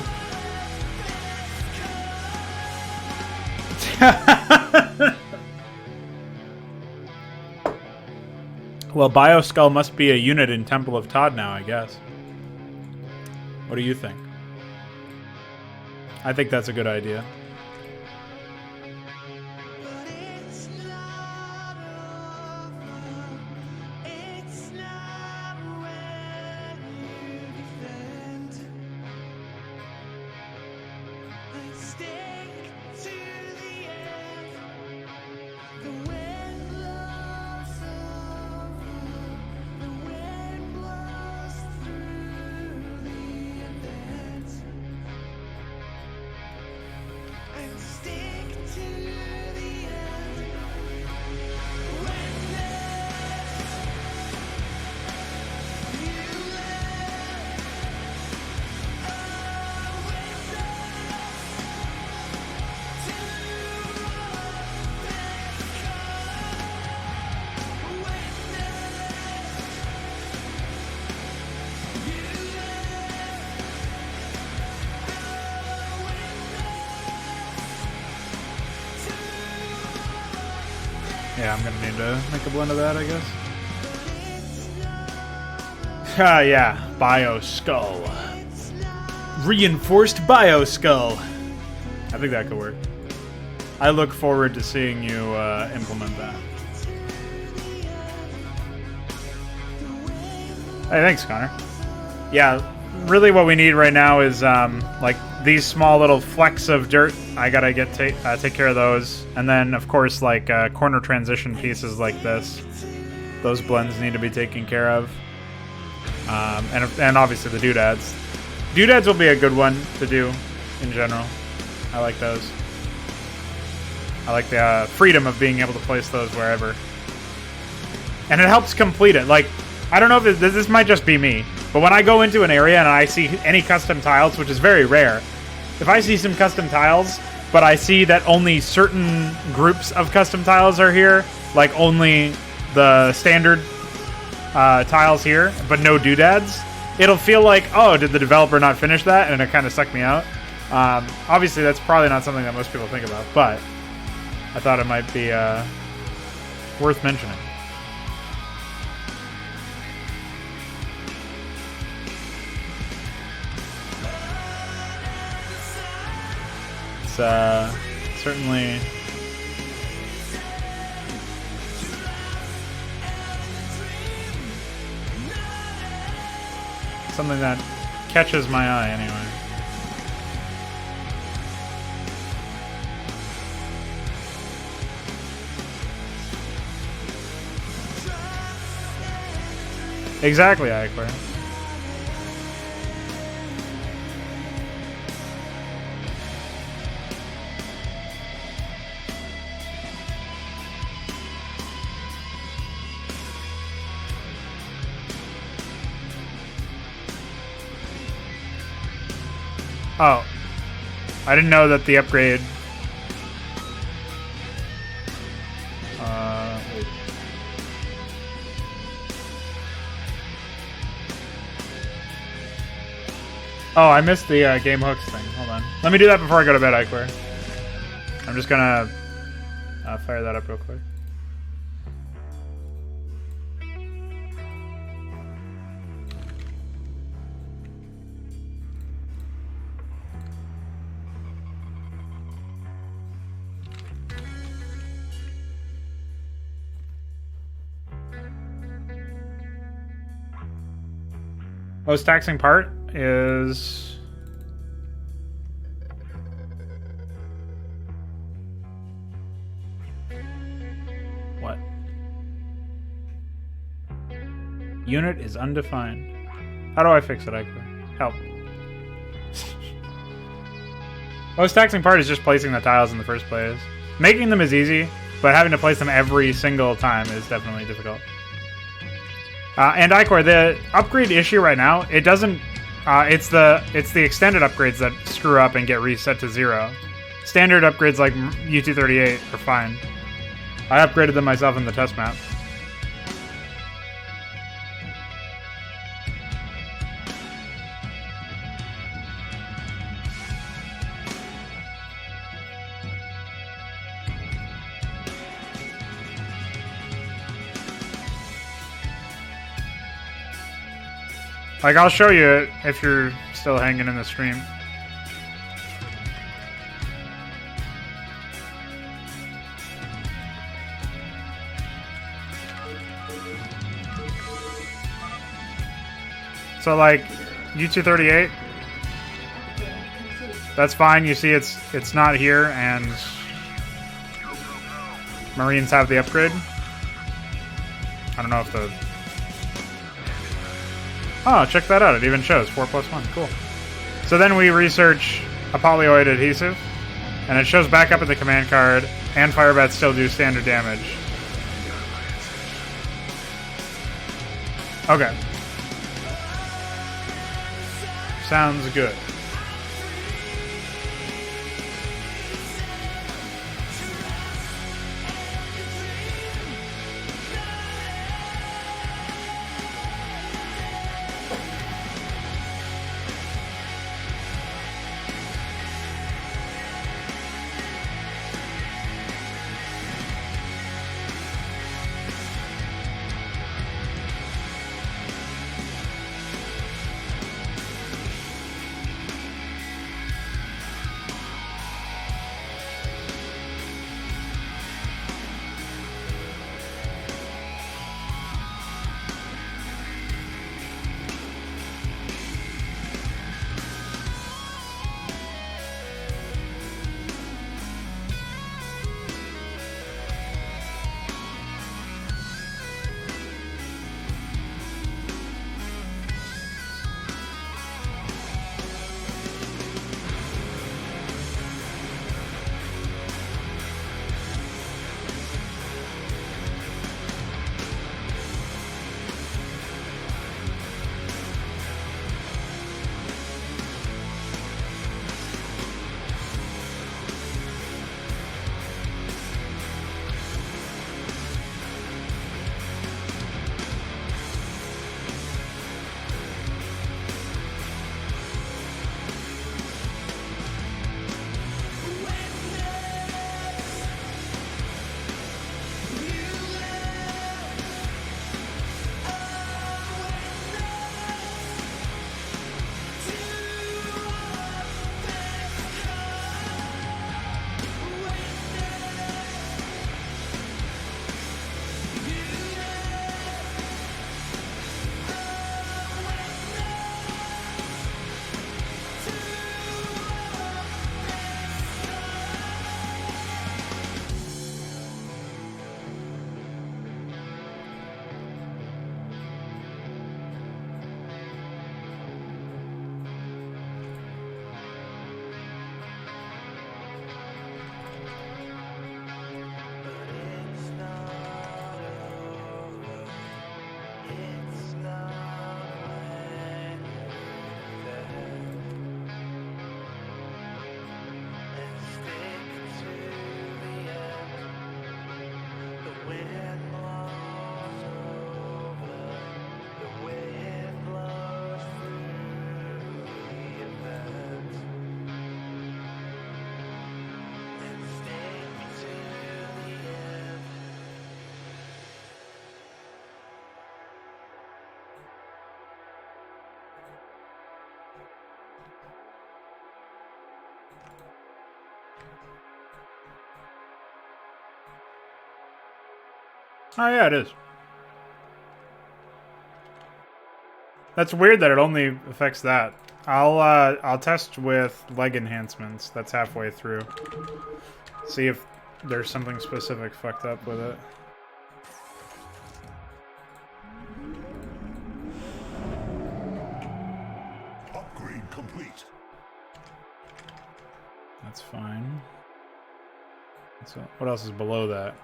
Well, Bioskull must be a unit in Temple of Todd now, I guess. What do you think? I think that's a good idea. Yeah, I'm gonna need to make a blend of that, I guess. Ah, yeah, Bioskull. Reinforced Bioskull. I think that could work. I look forward to seeing you implement that. Hey, thanks, Connor. Yeah, really what we need right now is like these small little flecks of dirt. I gotta get take care of those, and then of course like corner transition pieces like this. Those blends need to be taken care of, and obviously the doodads. Doodads will be a good one to do in general. I like those. I like the freedom of being able to place those wherever, and it helps complete it. Like, I don't know if this might just be me, but when I go into an area and I see any custom tiles, which is very rare, if I see some custom tiles, but I see that only certain groups of custom tiles are here, like only the standard tiles here, but no doodads, it'll feel like, oh, did the developer not finish that? And it kind of sucked me out. Obviously, that's probably not something that most people think about, but I thought it might be worth mentioning. Certainly something that catches my eye anyway. Exactly, Eichler. Oh, I didn't know that the upgrade. Wait. Oh, I missed the game hooks thing. Hold on. Let me do that before I go to bed, Eichler. I'm just gonna fire that up real quick. Most taxing part is what? Unit is undefined. How do I fix it, Eichler? Help. Most taxing part is just placing the tiles in the first place. Making them is easy, but having to place them every single time is definitely difficult. And Icor, the upgrade issue right now, it doesn't. It's the extended upgrades that screw up and get reset to 0. Standard upgrades like U238 are fine. I upgraded them myself in the test map. Like, I'll show you it if you're still hanging in the stream. So, like, U238, that's fine. You see it's not here, and Marines have the upgrade. I don't know if the... Oh, check that out. It even shows 4+1. Cool. So then we research a polyoid adhesive, and it shows back up in the command card, and firebats still do standard damage. Okay. Sounds good. Oh yeah, it is. That's weird that it only affects that. I'll test with leg enhancements. That's halfway through. See if there's something specific fucked up with it. Upgrade complete. That's fine. So what else is below that?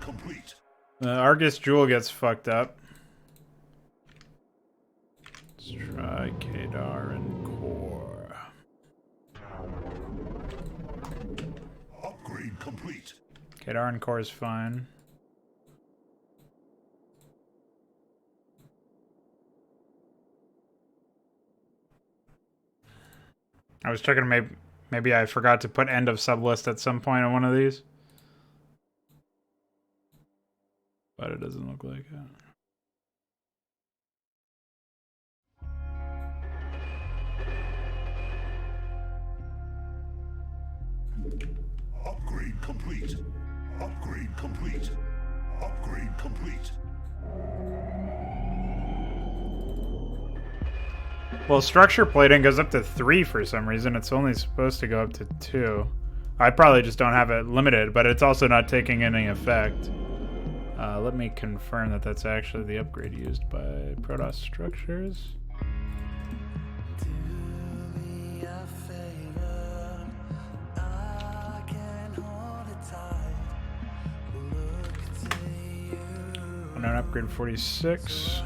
Upgrade complete. Argus Jewel gets fucked up. Let's try Kadar and Core. Upgrade complete. Kadar and Core is fine. I was checking maybe I forgot to put end of sublist at some point on one of these. But it doesn't look like it. Upgrade complete. Upgrade complete. Upgrade complete. Well, structure plating goes up to 3 for some reason. It's only supposed to go up to 2. I probably just don't have it limited, but it's also not taking any effect. Let me confirm that that's actually the upgrade used by Protoss Structures. And an upgrade 46.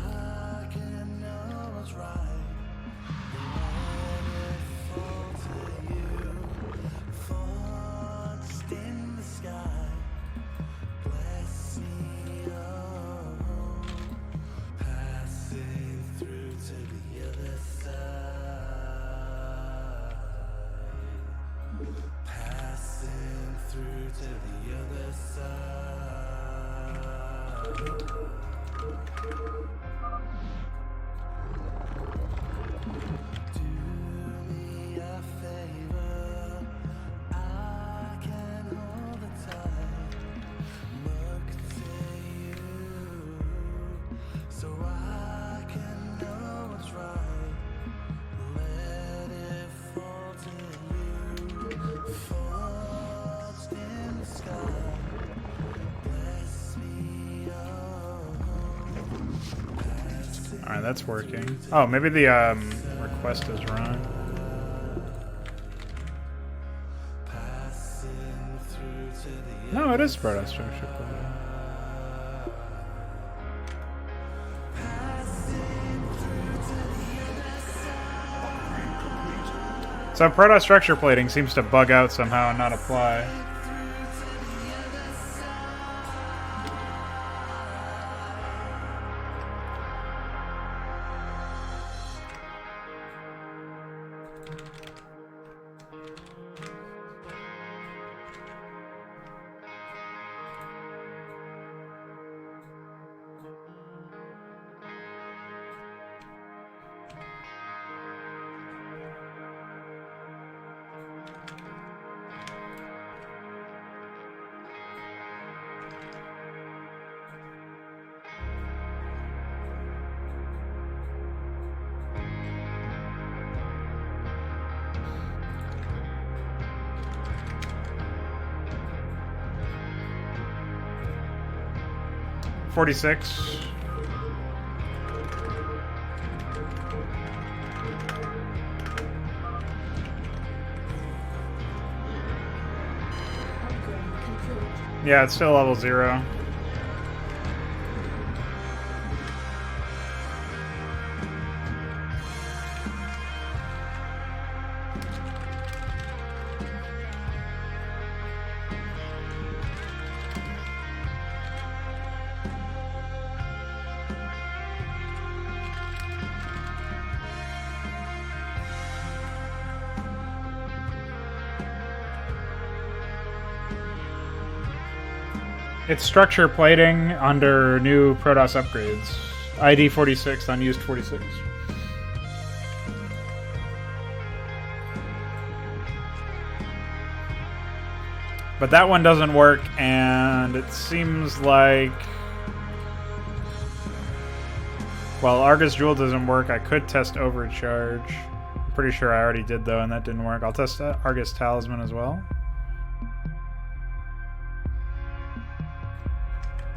Alright, that's working. Oh, maybe the request is wrong. No, it is Protoss Structure Plating. So Protoss Structure Plating seems to bug out somehow and not apply. $46. Yeah, it's still level 0. It's structure plating under new Protoss upgrades. ID 46, unused 46. But that one doesn't work, and it seems like... Well, Argus Jewel doesn't work. I could test Overcharge. Pretty sure I already did, though, and that didn't work. I'll test Argus Talisman as well.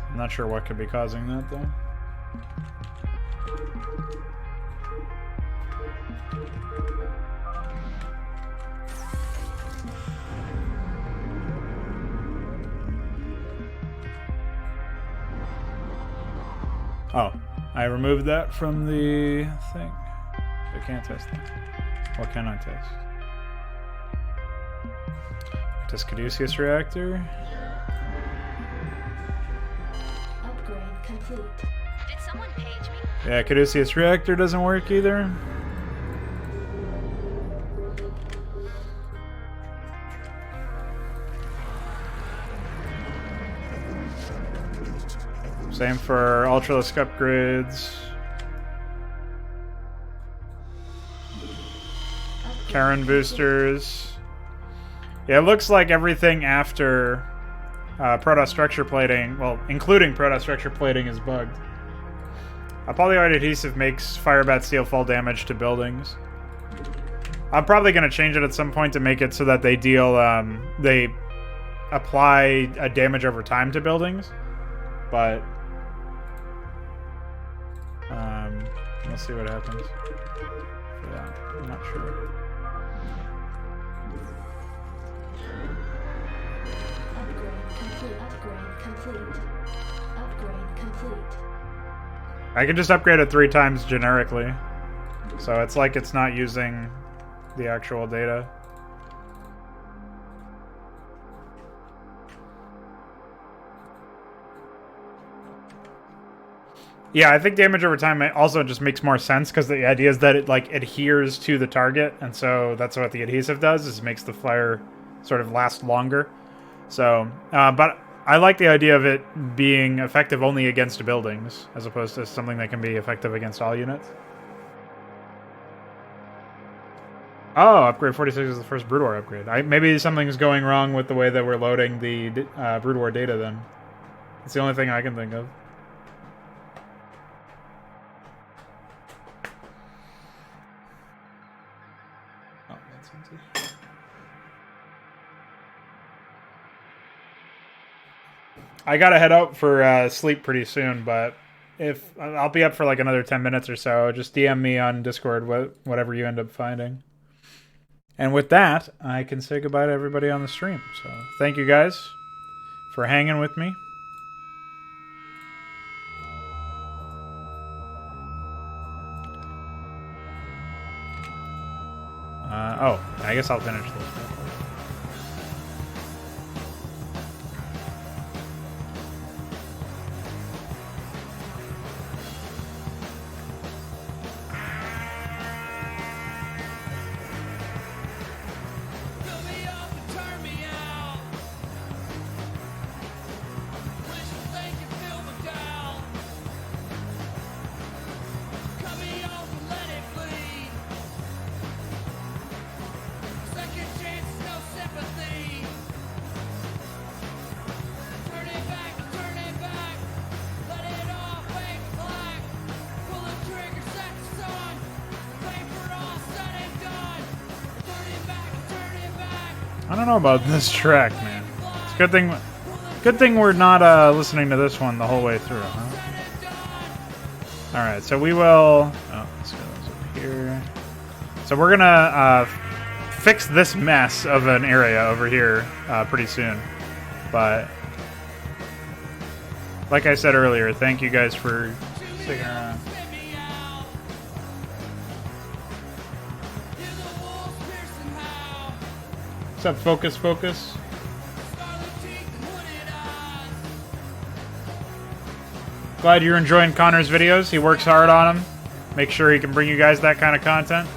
I'm not sure what could be causing that, though. Oh, I removed that from the thing. I can't test that. What can I test? Test Caduceus reactor. Upgrade complete. Did someone page me? Yeah, Caduceus reactor doesn't work either. Same for Ultralisk upgrades. Karen boosters. Yeah, it looks like everything after Protoss structure plating, well, including Protoss structure plating, is bugged. A polyhide adhesive makes firebat steel fall damage to buildings. I'm probably going to change it at some point to make it so that they deal, they apply a damage over time to buildings. But we'll see what happens for that. I'm not sure. Upgrade complete. Upgrade complete. I can just upgrade it 3 times generically. So it's like it's not using the actual data. Yeah, I think damage over time also just makes more sense because the idea is that it like adheres to the target, and so that's what the adhesive does, is it makes the fire sort of last longer. So, but I like the idea of it being effective only against buildings, as opposed to something that can be effective against all units. Oh, upgrade 46 is the first Brood War upgrade. Maybe something's going wrong with the way that we're loading the Brood War data then. It's the only thing I can think of. Oh, that's empty. I gotta head out for sleep pretty soon, but if I'll be up for like another 10 minutes or so, just DM me on Discord whatever you end up finding. And with that, I can say goodbye to everybody on the stream. So thank you guys for hanging with me. Oh, I guess I'll finish this. Fill me up and turn me out. Wish they could fill me down. Cut me off and let it bleed. Second chance, no sympathy. Turn it back, let it all fade black. Pull the trigger, set the sun. Paper all said and done. Turn it back. I don't know about this track, man. It's a good thing we're not listening to this one the whole way through, huh? Alright, so we will... Oh, let's go over here. So we're gonna fix this mess of an area over here pretty soon. But like I said earlier, thank you guys for sticking around. What's up, Focus? Glad you're enjoying Connor's videos. He works hard on them. Make sure he can bring you guys that kind of content.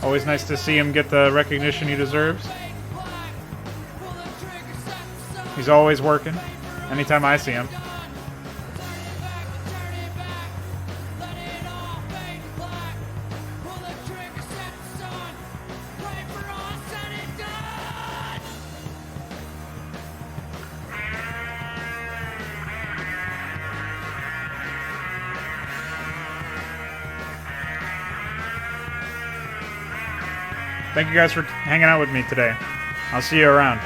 Always nice to see him get the recognition he deserves. He's always working. Anytime I see him. Thank you guys for hanging out with me today. I'll see you around.